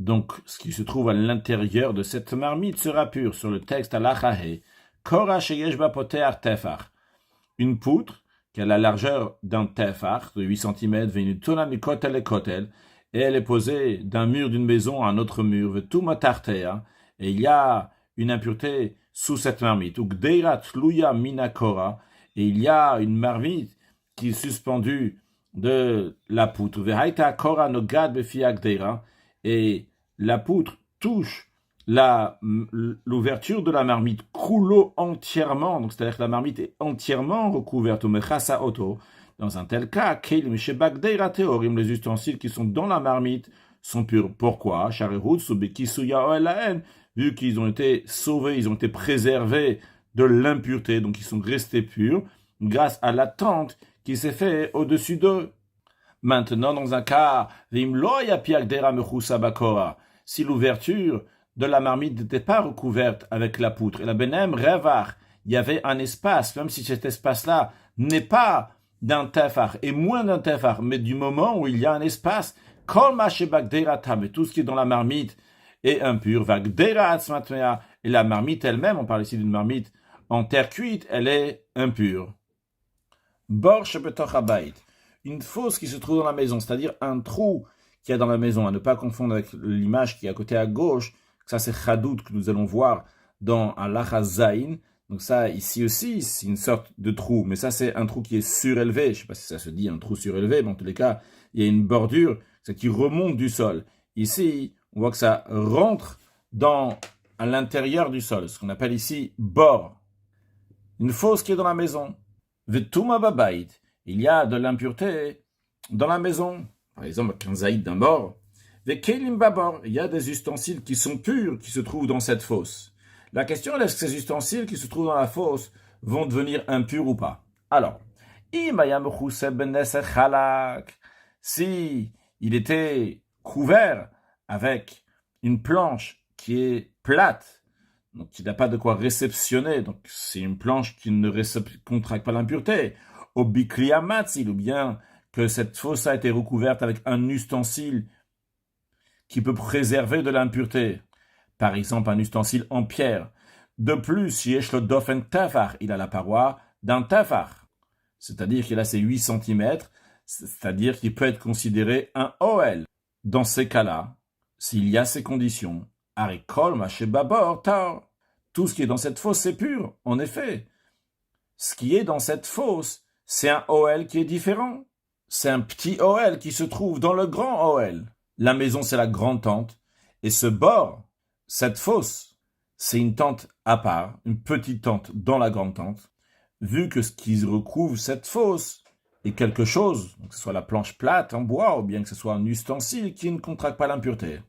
Donc, ce qui se trouve à l'intérieur de cette marmite sera pur. Sur le texte Halachae, Kora sheyesh ba poter tefar. Une poutre qui a la largeur d'un tefar de 8 cm, venutona mi kotel et kotel, et elle est posée d'un mur d'une maison à un autre mur, vetuma tartea, et il y a une impureté sous cette marmite, ou gdeirat luya minakora, et il y a une marmite qui est suspendue de la poutre, vehaita kora nogad befia gdeira, et la poutre touche l'ouverture de la marmite coulo entièrement, donc c'est-à-dire que la marmite est entièrement recouverte, dans un tel cas, les ustensiles qui sont dans la marmite sont purs. Pourquoi? Vu qu'ils ont été sauvés, ils ont été préservés de l'impureté, donc ils sont restés purs grâce à la tente qui s'est faite au-dessus d'eux. Maintenant, dans un cas, si l'ouverture de la marmite n'était pas recouverte avec la poutre, et la benem revar, il y avait un espace, même si cet espace-là n'est pas d'un tefar, et moins d'un tefar, mais du moment où il y a un espace, mais tout ce qui est dans la marmite est impur, et la marmite elle-même, on parle ici d'une marmite en terre cuite, elle est impure. Borsh betoch habayit, une fosse qui se trouve dans la maison, c'est-à-dire un trou qu'il y a dans la maison, à ne pas confondre avec l'image qui est à côté à gauche. Ça, c'est Chadout que nous allons voir dans Halacha Zayin. Donc ça, ici aussi, c'est une sorte de trou. Mais ça, c'est un trou qui est surélevé. Je ne sais pas si ça se dit un trou surélevé, mais en tous les cas, il y a une bordure qui remonte du sol. Ici, on voit que ça rentre à l'intérieur du sol, ce qu'on appelle ici bord. Une fosse qui est dans la maison. Vetuma babait, il y a de l'impureté dans la maison. Par exemple, un zaïd d'un bord. Vekelim babor, il y a des ustensiles qui sont purs, qui se trouvent dans cette fosse. La question est, est-ce que ces ustensiles qui se trouvent dans la fosse vont devenir impurs ou pas? Alors, si il était couvert avec une planche qui est plate, donc qui n'a pas de quoi réceptionner, donc c'est une planche qui ne contracte pas l'impureté, au bikliamatzil, ou bien que cette fosse a été recouverte avec un ustensile qui peut préserver de l'impureté, par exemple un ustensile en pierre. De plus, yesh lo dofen tafar, il a la paroi d'un tafar, c'est-à-dire qu'il a ses 8 cm, c'est-à-dire qu'il peut être considéré un OL. Dans ces cas-là, s'il y a ces conditions, Arikol Mashebabor Tar, tout ce qui est dans cette fosse, c'est pur, en effet. Ce qui est dans cette fosse, c'est un OL qui est différent. C'est un petit OL qui se trouve dans le grand OL. La maison, c'est la grande tente. Et ce bord, cette fosse, c'est une tente à part, une petite tente dans la grande tente. Vu que ce qui recouvre cette fosse est quelque chose, que ce soit la planche plate en bois ou bien que ce soit un ustensile qui ne contracte pas l'impureté.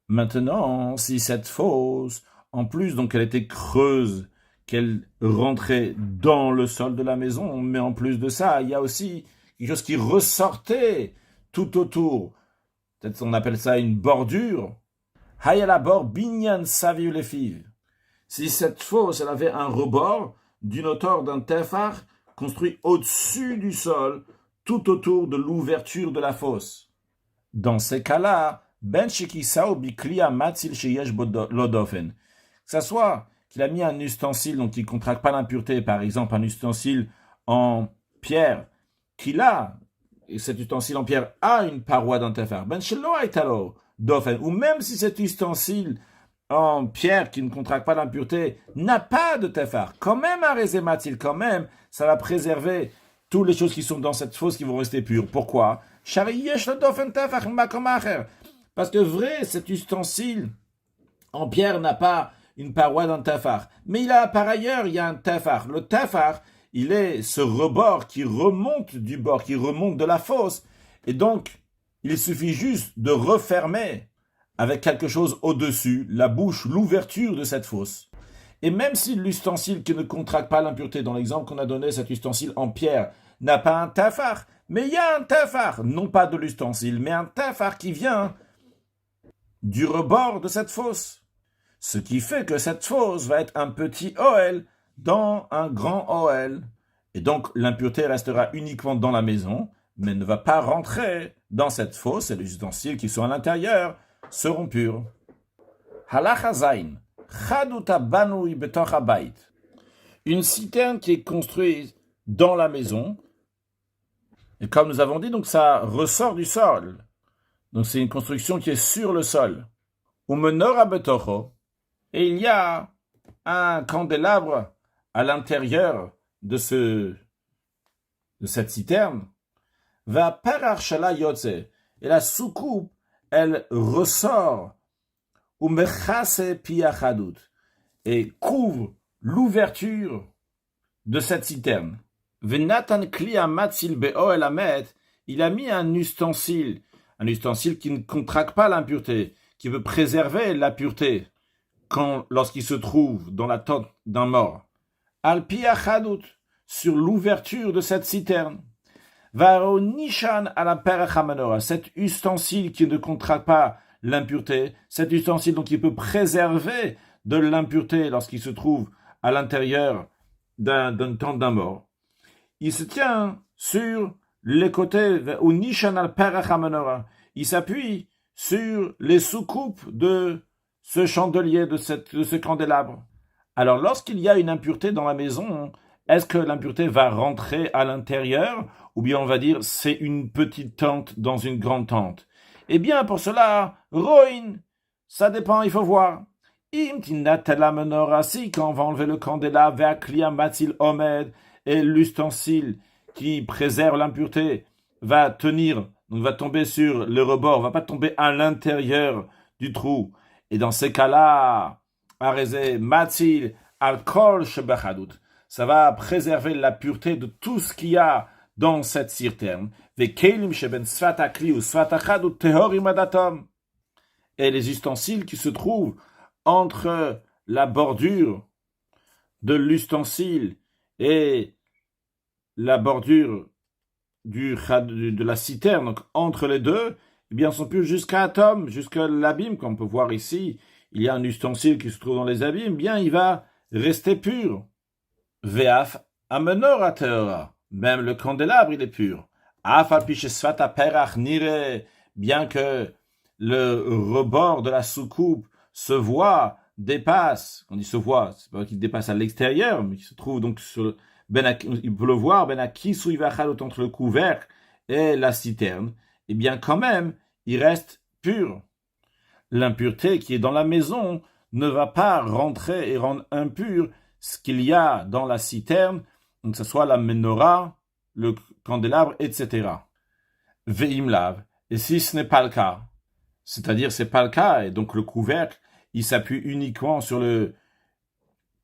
Maintenant, si cette fosse, en plus, donc elle était creuse, qu'elle rentrait dans le sol de la maison, mais en plus de ça, il y a aussi quelque chose qui ressortait tout autour. Peut-être on appelle ça une bordure. Hayalabor binyan saviu lefiv. Si cette fosse, elle avait un rebord d'une hauteur d'un tefar construit au-dessus du sol, tout autour de l'ouverture de la fosse. Dans ces cas-là, ben shekisao biklia matzil sheyesh lodofen. Que ça soit qu'il a mis un ustensile donc qui ne contracte pas l'impureté, par exemple un ustensile en pierre, et cet ustensile en pierre a une paroi d'un tefar, ben shelo aitalo dofen, ou même si cet ustensile en pierre qui ne contracte pas l'impureté n'a pas de tefar, quand même un résématil, quand même, ça va préserver toutes les choses qui sont dans cette fosse qui vont rester pures. Pourquoi? Parce que vrai, cet ustensile en pierre n'a pas une paroi d'un tafar. Mais par ailleurs, il y a un tafar. Le tafar, il est ce rebord qui remonte du bord, qui remonte de la fosse. Et donc, il suffit juste de refermer avec quelque chose au-dessus, la bouche, l'ouverture de cette fosse. Et même si l'ustensile qui ne contracte pas l'impureté, dans l'exemple qu'on a donné, cet ustensile en pierre, n'a pas un tafar, mais il y a un tafar, non pas de l'ustensile, mais un tafar qui vient du rebord de cette fosse. Ce qui fait que cette fosse va être un petit OL dans un grand OL. Et donc l'impureté restera uniquement dans la maison, mais ne va pas rentrer dans cette fosse, et les ustensiles qui sont à l'intérieur seront purs. Halacha zain, chaduta banui betoch habayit. Une citerne qui est construite dans la maison, et comme nous avons dit, donc ça ressort du sol. Donc c'est une construction qui est sur le sol. Ou menora betocho, et il y a un candélabre à l'intérieur de cette citerne. Va pararchala yotze, et la soucoupe, elle ressort, ou mechase piachadut, et couvre l'ouverture de cette citerne. Venatan klia matzil be'oel amet, il a mis un ustensile qui ne contracte pas l'impureté, qui veut préserver la pureté lorsqu'il se trouve dans la tente d'un mort. Al piachadut, sur l'ouverture de cette citerne. Varo nishan à la perachamanoa, cet ustensile qui ne contracte pas l'impureté, cet ustensile donc qui peut préserver de l'impureté lorsqu'il se trouve à l'intérieur d'un tente d'un mort. Il se tient sur les côtés, ou nishan al perachamanoa, il s'appuie sur les soucoupes de ce chandelier, de ce candélabre. Alors lorsqu'il y a une impureté dans la maison, est-ce que l'impureté va rentrer à l'intérieur ou bien on va dire c'est une petite tente dans une grande tente? Eh bien pour cela, roin, ça dépend, il faut voir. Si quand on va enlever le candélabre vers Klia Matzil Omed et l'ustensile qui préserve l'impureté va tenir, donc va tomber sur le rebord, va pas tomber à l'intérieur du trou. Et dans ces cas-là, arezé matzil alcool shebachadut, ça va préserver la pureté de tout ce qu'il y a dans cette citerne. Vekelim sheben svatakli ou svatachadut tehorim adatom. Et les ustensiles qui se trouvent entre la bordure de l'ustensile et la bordure de la citerne, donc entre les deux, eh bien, sont purs jusqu'à Atom, jusqu'à l'abîme, comme on peut voir ici. Il y a un ustensile qui se trouve dans les abîmes, bien, il va rester pur. Veaf amenor ateora, même le candélabre, il est pur. Afal pichesfata perach nire, bien que le rebord de la soucoupe se voit, dépasse, on dit se voit, c'est pas qu'il dépasse à l'extérieur, mais qu'il se trouve donc sur il peut le voir, entre le couvercle et la citerne, et bien quand même, il reste pur. L'impureté qui est dans la maison ne va pas rentrer et rendre impur ce qu'il y a dans la citerne, donc que ce soit la menorah, le candélabre, etc. Veimlav, et si ce n'est pas le cas, c'est-à-dire c'est pas le cas, et donc le couvercle, il s'appuie uniquement sur le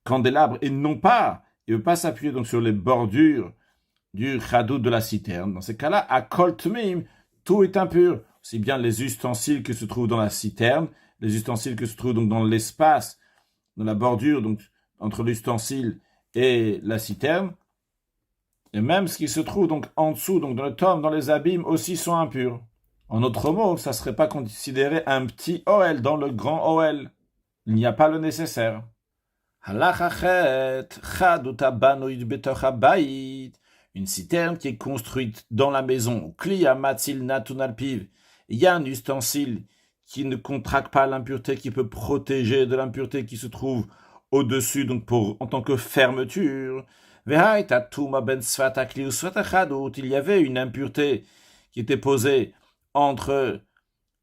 candélabre et non pas, il ne veut pas s'appuyer donc sur les bordures du chadout de la citerne. Dans ces cas-là, à koltmim, tout est impur. Aussi bien les ustensiles qui se trouvent dans la citerne, les ustensiles qui se trouvent donc dans l'espace, dans la bordure, donc entre l'ustensile et la citerne, et même ce qui se trouve donc en dessous, donc dans le tome, dans les abîmes, aussi sont impurs. En autre mot, ça ne serait pas considéré un petit Oel dans le grand Oel. Il n'y a pas le nécessaire. Une citerne qui est construite dans la maison. Il y a un ustensile qui ne contracte pas l'impureté, qui peut protéger de l'impureté qui se trouve au-dessus, donc en tant que fermeture. Il y avait une impureté qui était posée entre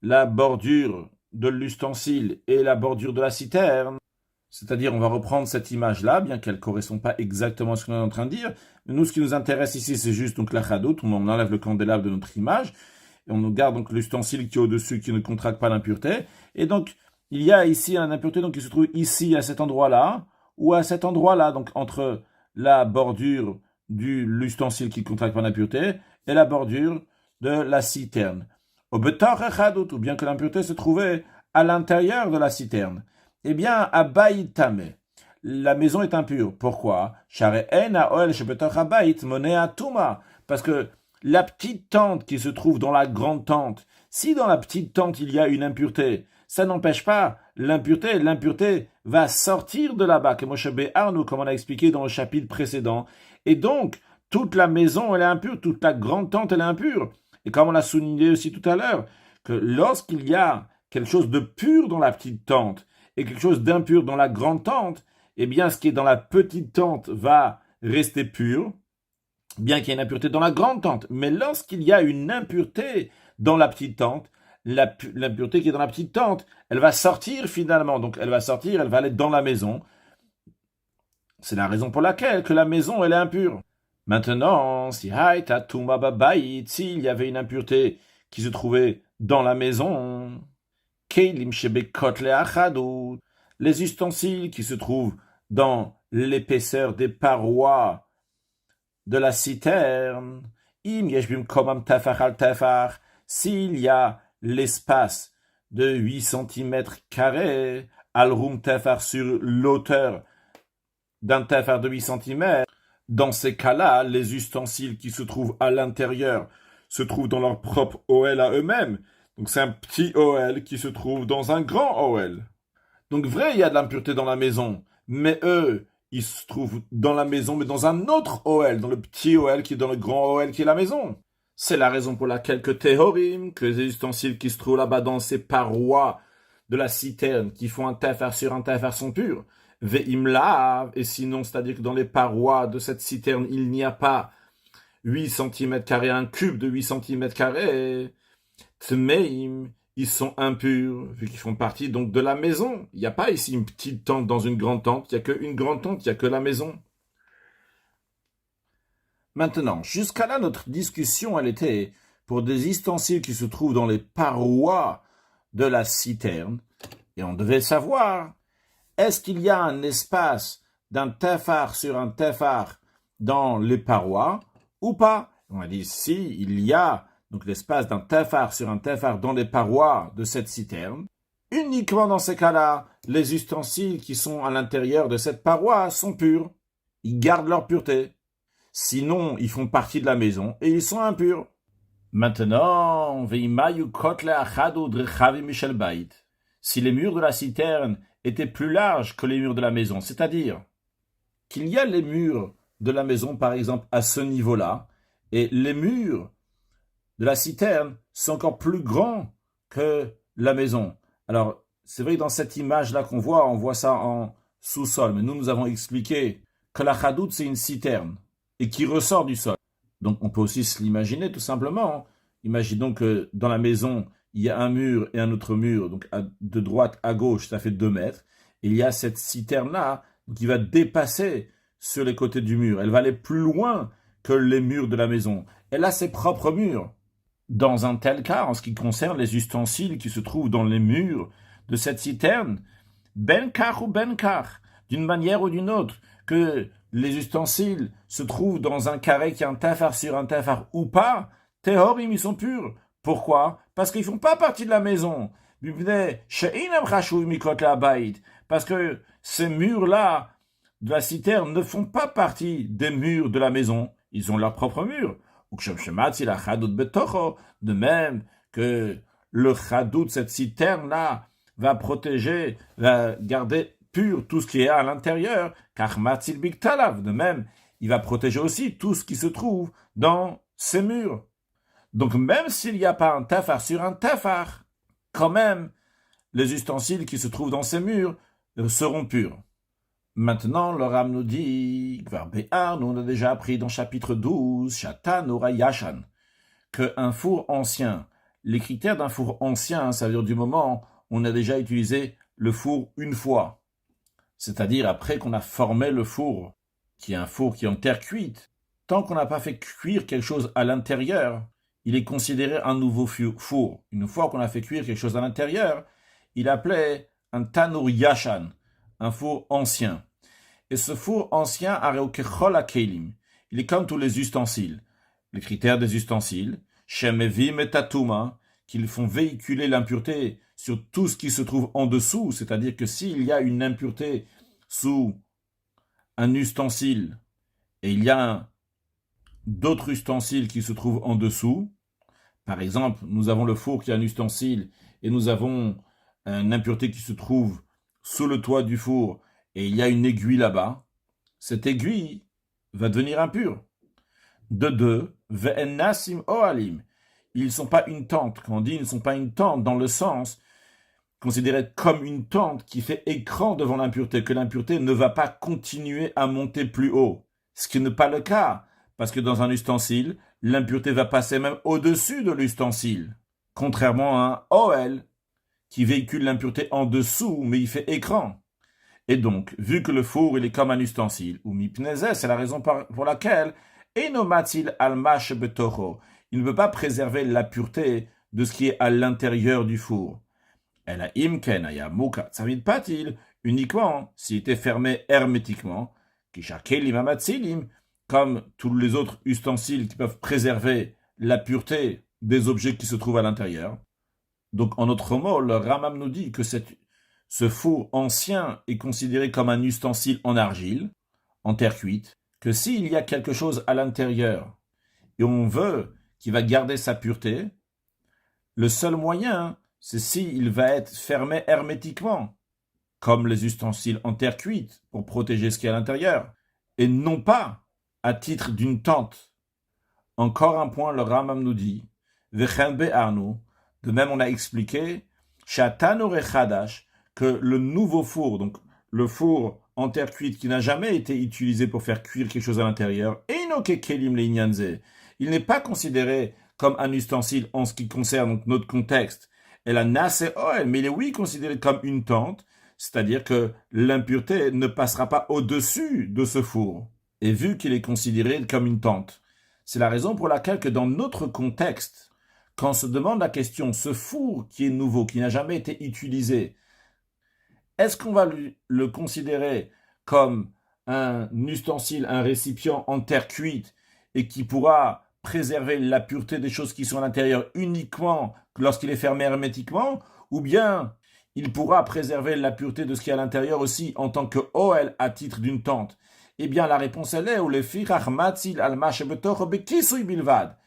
la bordure de l'ustensile et la bordure de la citerne. C'est-à-dire, on va reprendre cette image-là, bien qu'elle ne correspond pas exactement à ce qu'on est en train de dire. Mais nous, ce qui nous intéresse ici, c'est juste donc la chadout. On enlève le candélabre de notre image. Et on nous garde donc l'ustensile qui est au-dessus, qui ne contracte pas l'impureté. Et donc, il y a ici un impureté donc, qui se trouve ici, à cet endroit-là, ou à cet endroit-là, donc entre la bordure de l'ustensile qui ne contracte pas l'impureté et la bordure de la citerne. Ou bien que l'impureté se trouvait à l'intérieur de la citerne. Eh bien, abayitame, la maison est impure. Pourquoi? Parce que la petite tente qui se trouve dans la grande tente, si dans la petite tente il y a une impureté, ça n'empêche pas l'impureté va sortir de là-bas, comme on a expliqué dans le chapitre précédent. Et donc, toute la maison elle est impure, toute la grande tente elle est impure. Et comme on l'a souligné aussi tout à l'heure, que lorsqu'il y a quelque chose de pur dans la petite tente, et quelque chose d'impur dans la grande tente, eh bien, ce qui est dans la petite tente va rester pur, bien qu'il y ait une impureté dans la grande tente. Mais lorsqu'il y a une impureté dans la petite tente, l'impureté qui est dans la petite tente, elle va sortir finalement. Donc, elle va sortir, elle va aller dans la maison. C'est la raison pour laquelle que la maison, elle est impure. Maintenant, s'il y avait une impureté qui se trouvait dans la maison, les ustensiles qui se trouvent dans l'épaisseur des parois de la citerne, s'il y a l'espace de 8 cm carrés, al-rum tefar sur l'auteur d'un tefar de 8 cm, dans ces cas-là, les ustensiles qui se trouvent à l'intérieur se trouvent dans leur propre OL à eux-mêmes. Donc c'est un petit OL qui se trouve dans un grand OL. Donc vrai, il y a de l'impureté dans la maison, mais eux, ils se trouvent dans la maison, mais dans un autre OL, dans le petit OL qui est dans le grand OL qui est la maison. C'est la raison pour laquelle que Tehorim, que les ustensiles qui se trouvent là-bas dans ces parois de la citerne, qui font un tefar sur un tefar sont purs. Veimlav, et sinon, c'est-à-dire que dans les parois de cette citerne, il n'y a pas 8 cm, un cube de 8 cm. Tmeim, ils sont impurs, vu qu'ils font partie donc de la maison. Il n'y a pas ici une petite tente dans une grande tente, il n'y a qu'une grande tente, il n'y a que la maison. Maintenant, jusqu'à là, notre discussion, elle était pour des ustensiles qui se trouvent dans les parois de la citerne. Et on devait savoir, est-ce qu'il y a un espace d'un tefar sur un tefar dans les parois ou pas? On a dit, si il y a donc l'espace d'un tefar sur un tefar dans les parois de cette citerne, uniquement dans ces cas-là, les ustensiles qui sont à l'intérieur de cette paroi sont purs. Ils gardent leur pureté. Sinon, ils font partie de la maison et ils sont impurs. Maintenant, si les murs de la citerne étaient plus larges que les murs de la maison, c'est-à-dire qu'il y a les murs de la maison, par exemple, à ce niveau-là, et les murs de la citerne sont encore plus grands que la maison. Alors, c'est vrai que dans cette image-là qu'on voit, on voit ça en sous-sol, mais nous avons expliqué que la chadout, c'est une citerne, et qui ressort du sol. Donc, on peut aussi se l'imaginer, tout simplement. Imaginons que dans la maison, il y a un mur et un autre mur, donc de droite à gauche, ça fait 2 mètres. Et il y a cette citerne-là qui va dépasser sur les côtés du mur. Elle va aller plus loin que les murs de la maison. Elle a ses propres murs. Dans un tel cas, en ce qui concerne les ustensiles qui se trouvent dans les murs de cette citerne, benkar ou benkar, d'une manière ou d'une autre, que les ustensiles se trouvent dans un carré qui est un tafar sur un tafar ou pas, tehorim, ils sont purs. Pourquoi? Parce qu'ils font pas partie de la maison. Parce que ces murs-là de la citerne ne font pas partie des murs de la maison. Ils ont leurs propres murs. De même que le chadout, cette citerne-là, va protéger, va garder pur tout ce qui est à l'intérieur, car matzil biktalav, de même, il va protéger aussi tout ce qui se trouve dans ces murs. Donc même s'il n'y a pas un tafar sur un tafar, quand même, les ustensiles qui se trouvent dans ces murs seront purs. Maintenant, le Ram nous dit, on a déjà appris dans chapitre 12, Shatan Ora Yashan, qu'un four ancien, les critères d'un four ancien, ça veut dire du moment où on a déjà utilisé le four une fois, c'est-à-dire après qu'on a formé le four, qui est un four qui est en terre cuite, tant qu'on n'a pas fait cuire quelque chose à l'intérieur, il est considéré un nouveau four. Une fois qu'on a fait cuire quelque chose à l'intérieur, il appelait un Tanur Yashan, un four ancien. Et ce four ancien, il est comme tous les ustensiles. Les critères des ustensiles, Shemevim et Tatuma, qu'ils font véhiculer l'impureté sur tout ce qui se trouve en dessous, c'est-à-dire que s'il y a une impureté sous un ustensile, et il y a d'autres ustensiles qui se trouvent en dessous, par exemple, nous avons le four qui est un ustensile, et nous avons une impureté qui se trouve sous le toit du four, et il y a une aiguille là-bas, cette aiguille va devenir impure. De deux, ve'ennasim oalim. Ils ne sont pas une tente. Quand on dit ils ne sont pas une tente, dans le sens considéré comme une tente qui fait écran devant l'impureté, que l'impureté ne va pas continuer à monter plus haut. Ce qui n'est pas le cas, parce que dans un ustensile, l'impureté va passer même au-dessus de l'ustensile. Contrairement à un OL, qui véhicule l'impureté en dessous, mais il fait écran. Et donc, vu que le four, il est comme un ustensile, ou mipnezeh, c'est la raison pour laquelle, enomatil almash betocho, il ne peut pas préserver la pureté de ce qui est à l'intérieur du four. Elle a imken ayamuka tsavid patil, uniquement s'il était fermé hermétiquement, kishakelim amatzilim, comme tous les autres ustensiles qui peuvent préserver la pureté des objets qui se trouvent à l'intérieur. Donc, en autre mot, le Ramam nous dit que ce four ancien est considéré comme un ustensile en argile, en terre cuite, que s'il y a quelque chose à l'intérieur et on veut qu'il va garder sa pureté, le seul moyen, c'est s'il va être fermé hermétiquement, comme les ustensiles en terre cuite, pour protéger ce qui est à l'intérieur, et non pas à titre d'une tente. Encore un point, le Ramam nous dit, Vechen be'arnu, de même on a expliqué, Shatan Chadash, que le nouveau four, donc le four en terre cuite qui n'a jamais été utilisé pour faire cuire quelque chose à l'intérieur, il n'est pas considéré comme un ustensile en ce qui concerne donc, notre contexte. Et la nase oel, mais il est oui considéré comme une tente, c'est-à-dire que l'impureté ne passera pas au-dessus de ce four, et vu qu'il est considéré comme une tente. C'est la raison pour laquelle que dans notre contexte, Quand on se demande la question, ce four qui est nouveau, qui n'a jamais été utilisé, est-ce qu'on va le considérer comme un ustensile, un récipient en terre cuite et qui pourra préserver la pureté des choses qui sont à l'intérieur uniquement lorsqu'il est fermé hermétiquement, ou bien il pourra préserver la pureté de ce qui est à l'intérieur aussi en tant que Ohel à titre d'une tente? Eh bien, la réponse elle est ou le firach matzil al mashebetoch bekisui bilvad.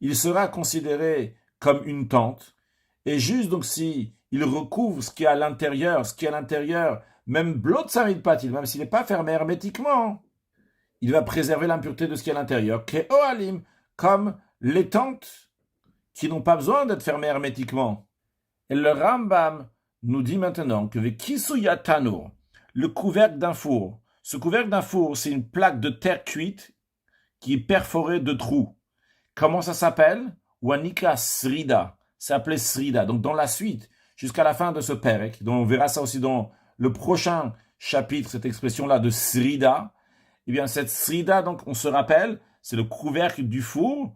Il sera considéré comme une tente, et juste donc si il recouvre ce qui est à l'intérieur, même blotsamid patil, même s'il n'est pas fermé hermétiquement, il va préserver l'impureté de ce qui est à l'intérieur, ke'ohalim, comme les tentes qui n'ont pas besoin d'être fermées hermétiquement. Et le Rambam nous dit maintenant que Vekisuya Tanur, le couvercle d'un four, ce couvercle d'un four, c'est une plaque de terre cuite qui est perforée de trous. Comment ça s'appelle? Wanika Srida. C'est appelé Srida. Donc dans la suite, jusqu'à la fin de ce Perek, dont on verra ça aussi dans le prochain chapitre, cette expression-là de Srida, eh bien cette Srida, donc on se rappelle, c'est le couvercle du four,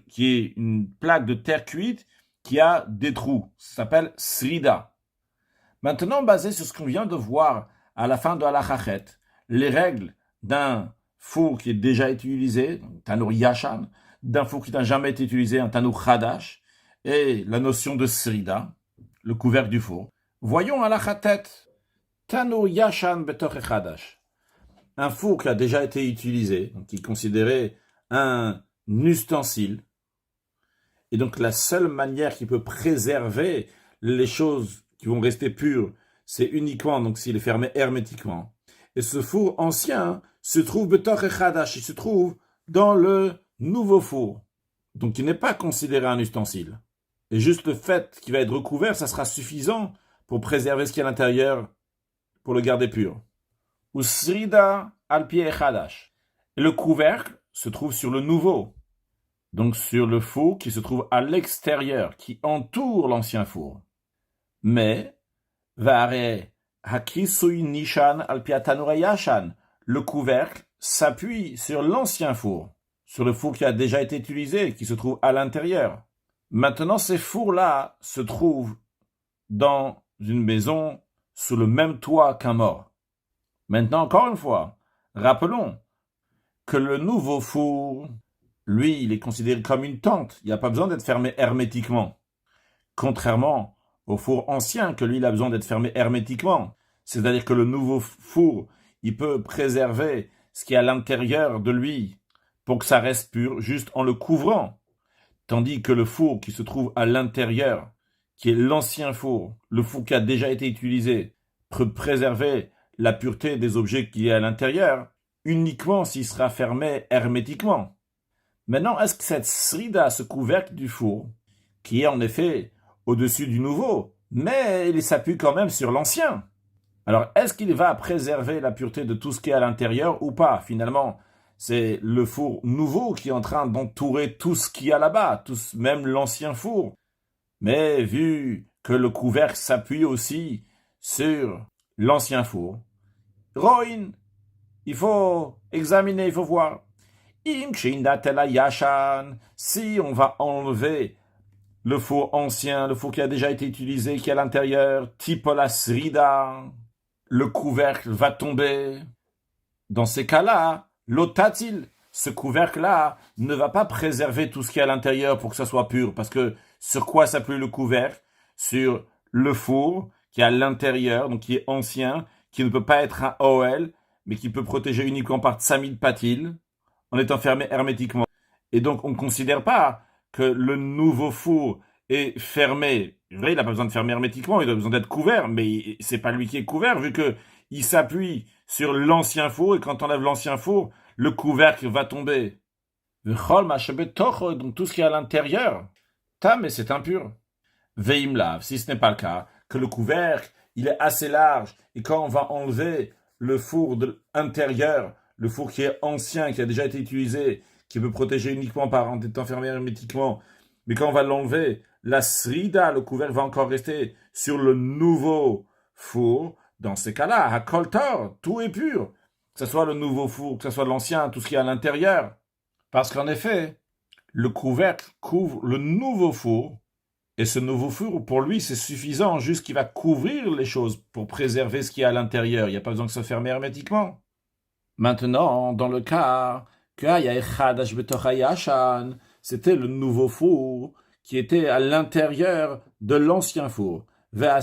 qui est une plaque de terre cuite qui a des trous. Ça s'appelle Srida. Maintenant, basé sur ce qu'on vient de voir à la fin de Halachachet, les règles d'un four qui est déjà utilisé, Tanur Yashan, d'un four qui n'a jamais été utilisé, un Tanur Chadash, et la notion de Srida, le couvercle du four. Voyons Halachatet, Tanur Yashan betoch Chadash. Un four qui a déjà été utilisé, donc qui est considéré un ustensile, et donc la seule manière qui peut préserver les choses qui vont rester pures, c'est uniquement donc s'il est fermé hermétiquement. Et ce four ancien se trouve betoch Chadash, il se trouve dans le nouveau four, donc il n'est pas considéré un ustensile. Et juste le fait qu'il va être recouvert, ça sera suffisant pour préserver ce qui est à l'intérieur, pour le garder pur. Ou Srida al pied Chadash. Et le couvercle se trouve sur le nouveau, donc sur le four qui se trouve à l'extérieur, qui entoure l'ancien four. Mais, Vare Hakisui Nishan al Piatanura Yashan, le couvercle s'appuie sur l'ancien four, sur le four qui a déjà été utilisé, qui se trouve à l'intérieur. Maintenant, ces fours-là se trouvent dans une maison sous le même toit qu'un mort. Maintenant, encore une fois, rappelons que le nouveau four, lui, il est considéré comme une tente. Il n'y a pas besoin d'être fermé hermétiquement. Contrairement au four ancien, que lui, il a besoin d'être fermé hermétiquement. C'est-à-dire que le nouveau four, il peut préserver ce qui est à l'intérieur de lui pour que ça reste pur, juste en le couvrant. Tandis que le four qui se trouve à l'intérieur, qui est l'ancien four, le four qui a déjà été utilisé, peut préserver la pureté des objets qui est à l'intérieur, uniquement s'il sera fermé hermétiquement. Maintenant, est-ce que cette srida, ce couvercle du four, qui est en effet au-dessus du nouveau, mais il s'appuie quand même sur l'ancien, alors est-ce qu'il va préserver la pureté de tout ce qui est à l'intérieur ou pas? Finalement, c'est le four nouveau qui est en train d'entourer tout ce qu'il y a là-bas, même l'ancien four. Mais vu que le couvercle s'appuie aussi sur l'ancien four, Roin, il faut examiner, il faut voir. Si on va enlever le four ancien, le four qui a déjà été utilisé, qui est à l'intérieur, type la srida, le couvercle va tomber. Dans ces cas-là, l'otatil, ce couvercle-là, ne va pas préserver tout ce qui est à l'intérieur pour que ça soit pur. Parce que sur quoi s'appuie le couvercle? Sur le four qui est à l'intérieur, donc qui est ancien, qui ne peut pas être un OL, mais qui peut protéger uniquement par tsamid patil, en étant fermé hermétiquement. Et donc, on ne considère pas que le nouveau four est fermé. Vrai, il n'a pas besoin de fermer hermétiquement, il a besoin d'être couvert, mais c'est pas lui qui est couvert, vu que il s'appuie sur l'ancien four, et quand on enlève l'ancien four, le couvercle va tomber. Donc tout ce qui est à l'intérieur, mais c'est impur. Veimlav, si ce n'est pas le cas, que le couvercle, il est assez large, et quand on va enlever le four de l'intérieur, le four qui est ancien, qui a déjà été utilisé, qui peut protéger uniquement par en étant fermé hermétiquement, mais quand on va l'enlever, la srida, le couvercle va encore rester sur le nouveau four. Dans ces cas-là, à koltor, tout est pur. Que ce soit le nouveau four, que ce soit l'ancien, tout ce qui est à l'intérieur. Parce qu'en effet, le couvercle couvre le nouveau four, et ce nouveau four, pour lui, c'est suffisant, juste qu'il va couvrir les choses pour préserver ce qu'il y a à l'intérieur. Il n'y a pas besoin de se fermer hermétiquement. Maintenant, dans le cas que c'était le nouveau four qui était à l'intérieur de l'ancien four. Et la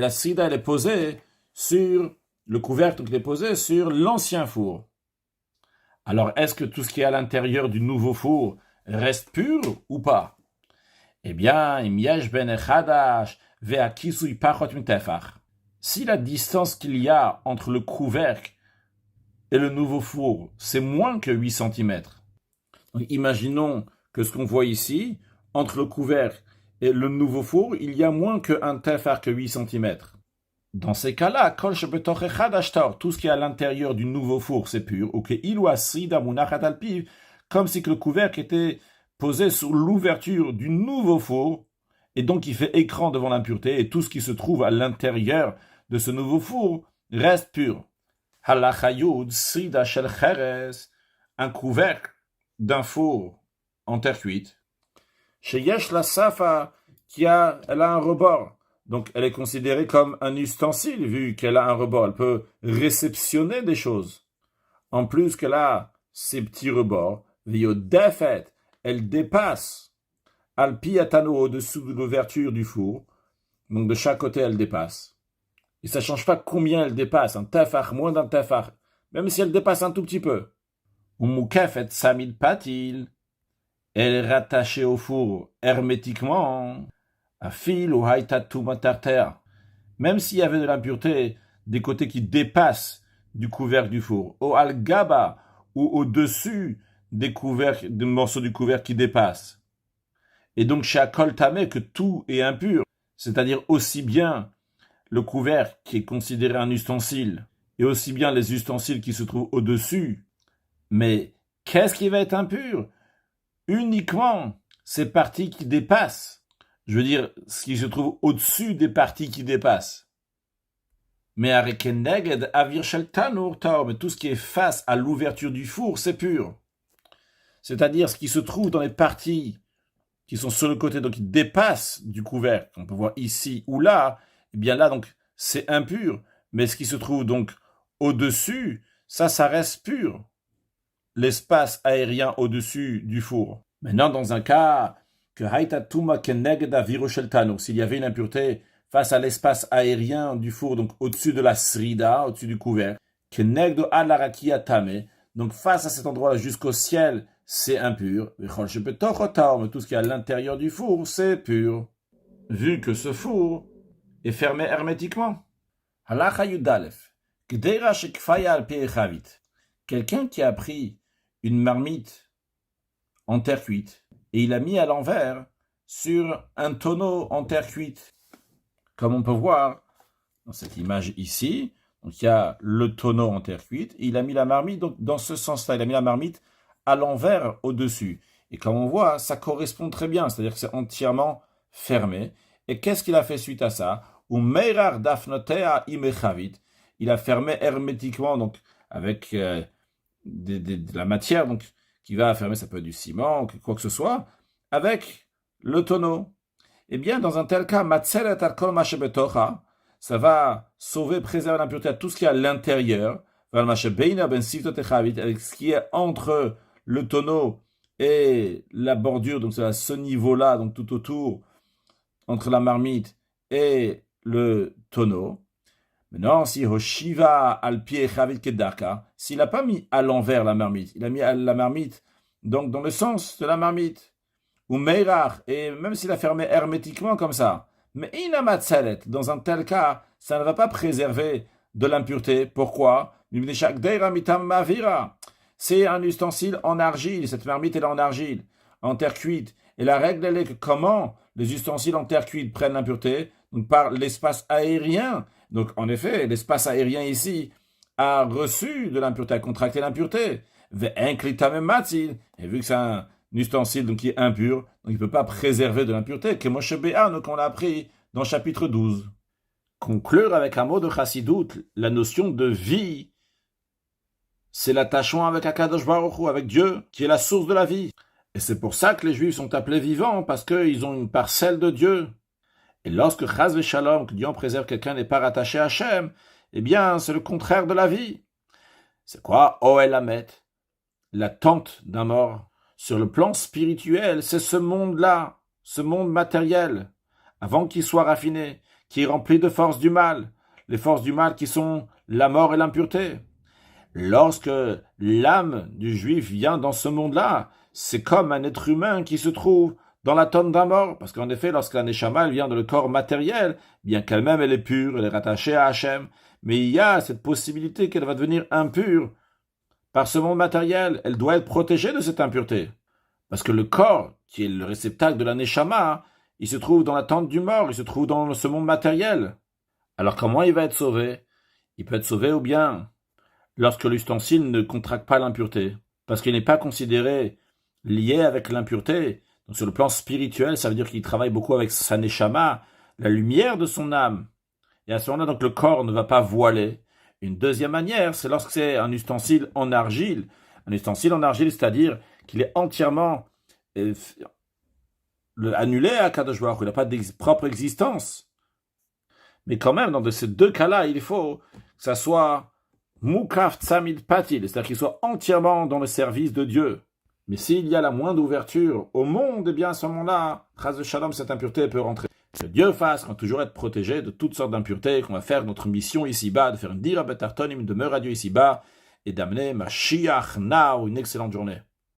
sida, elle est posée sur le couvercle, donc il est posé sur l'ancien four. Alors, est-ce que tout ce qui est à l'intérieur du nouveau four reste pur ou pas? Eh bien, si la distance qu'il y a entre le couvercle et le nouveau four, c'est moins que 8 cm. Donc, imaginons que ce qu'on voit ici, entre le couvercle et le nouveau four, il y a moins qu'un tefar, que 8 cm. Dans ces cas-là, tout ce qui est à l'intérieur du nouveau four, c'est pur, ou comme si que le couvercle était posé sur l'ouverture du nouveau four, et donc il fait écran devant l'impureté, et tout ce qui se trouve à l'intérieur de ce nouveau four reste pur. Un couvercle d'un four en terre cuite. Chez Yesh la Safa, elle a un rebord. Donc, elle est considérée comme un ustensile, vu qu'elle a un rebord. Elle peut réceptionner des choses. En plus qu'elle a ces petits rebords, elle dépasse Alpiatano au-dessous de l'ouverture du four. Donc, de chaque côté, elle dépasse. Et ça ne change pas combien elle dépasse. Un tafar, moins d'un tafar. Même si elle dépasse un tout petit peu. Umukefet samid patil. Elle est rattachée au four hermétiquement. Afil ou haïtatumatarter. Même s'il y avait de l'impureté des côtés qui dépassent du couvercle du four, au al-gaba ou au-dessus des morceaux du couvercle qui dépassent. Et donc chez Akol Tameh que tout est impur, c'est-à-dire aussi bien le couvercle qui est considéré un ustensile et aussi bien les ustensiles qui se trouvent au-dessus. Mais qu'est-ce qui va être impur? Uniquement ces parties qui dépassent. Je veux dire, ce qui se trouve au-dessus des parties qui dépassent. Mais tout ce qui est face à l'ouverture du four, c'est pur. C'est-à-dire ce qui se trouve dans les parties qui sont sur le côté, donc qui dépassent du couvercle, on peut voir ici ou là, eh bien là, donc, c'est impur. Mais ce qui se trouve donc au-dessus, ça reste pur. L'espace aérien au-dessus du four. Maintenant, dans un cas que s'il y avait une impureté face à l'espace aérien du four, donc au-dessus de la srida, au-dessus du couvercle, donc face à cet endroit-là jusqu'au ciel, c'est impur. Mais tout ce qui est à l'intérieur du four, c'est pur. Vu que ce four est fermé hermétiquement. Quelqu'un qui a pris une marmite en terre cuite et il a mis à l'envers sur un tonneau en terre cuite. Comme on peut voir dans cette image ici, donc il y a le tonneau en terre cuite, et il a mis la marmite donc dans ce sens-là, il a mis la marmite à l'envers au-dessus. Et comme on voit, ça correspond très bien, c'est-à-dire que c'est entièrement fermé. Et qu'est-ce qu'il a fait suite à ça? Il a fermé hermétiquement, donc avec de la matière, donc qui va fermer, ça peut être du ciment, quoi que ce soit, avec le tonneau. Eh bien, dans un tel cas, ça va sauver, préserver l'impureté à tout ce qui est à l'intérieur, avec ce qui est entre le tonneau et la bordure, donc c'est à ce niveau-là, donc tout autour, entre la marmite et le tonneau. Maintenant, si Hoshiva al pied chavit kedarka, s'il n'a pas mis à l'envers la marmite, il a mis la marmite donc dans le sens de la marmite, ou meirach, et même s'il a fermé hermétiquement comme ça, mais inamatsalet, dans un tel cas, ça ne va pas préserver de l'impureté. Pourquoi? C'est un ustensile en argile, cette marmite elle est en argile, en terre cuite. Et la règle elle est que comment les ustensiles en terre cuite prennent l'impureté? Donc par l'espace aérien. Donc en effet, l'espace aérien ici a reçu de l'impureté, a contracté l'impureté. Et vu que c'est un ustensile donc, qui est impur, donc il ne peut pas préserver de l'impureté, que Moshe Béan, qu'on l'a appris dans chapitre 12. Conclure avec un mot de Chassidut, la notion de vie C'est l'attachement avec Akadosh Baruch Hu, avec Dieu, qui est la source de la vie. Et c'est pour ça que les Juifs sont appelés vivants, parce qu'ils ont une parcelle de Dieu. Et lorsque Chas v'Shalom, que Dieu en préserve, quelqu'un n'est pas rattaché à Hachem, eh bien, c'est le contraire de la vie. C'est quoi Ohel Hamet, l'attente d'un mort? Sur le plan spirituel, c'est ce monde-là, ce monde matériel, avant qu'il soit raffiné, qui est rempli de forces du mal, les forces du mal qui sont la mort et l'impureté. Lorsque l'âme du juif vient dans ce monde-là, c'est comme un être humain qui se trouve dans l'attente d'un mort. Parce qu'en effet, lorsque la Neshama vient dans le corps matériel, bien qu'elle-même elle est pure, elle est rattachée à Hachem, mais il y a cette possibilité qu'elle va devenir impure par ce monde matériel. Elle doit être protégée de cette impureté. Parce que le corps, qui est le réceptacle de la Neshama, il se trouve dans l'attente du mort, il se trouve dans ce monde matériel. Alors comment il va être sauvé? Il peut être sauvé ou bien lorsque l'ustensile ne contracte pas l'impureté, parce qu'il n'est pas considéré lié avec l'impureté. Donc sur le plan spirituel, ça veut dire qu'il travaille beaucoup avec sa neshama, la lumière de son âme. Et à ce moment-là, donc le corps ne va pas voiler. Une deuxième manière, c'est lorsque c'est un ustensile en argile. Un ustensile en argile, c'est-à-dire qu'il est entièrement annulé à Kadosh Baruch Hu, il n'a pas de propre existence. Mais quand même, dans ces deux cas-là, il faut que ça soit Mukaf Tsamid Patil, c'est-à-dire qu'il soit entièrement dans le service de Dieu. Mais s'il y a la moindre ouverture au monde, eh bien à ce moment-là, Chas v'Shalom, cette impureté peut rentrer. Que Dieu fasse qu'on toujours être protégé de toutes sortes d'impuretés, qu'on va faire notre mission ici-bas, de faire une dira betartonim, une demeure à Dieu ici-bas, et d'amener Mashiach Now, une excellente journée.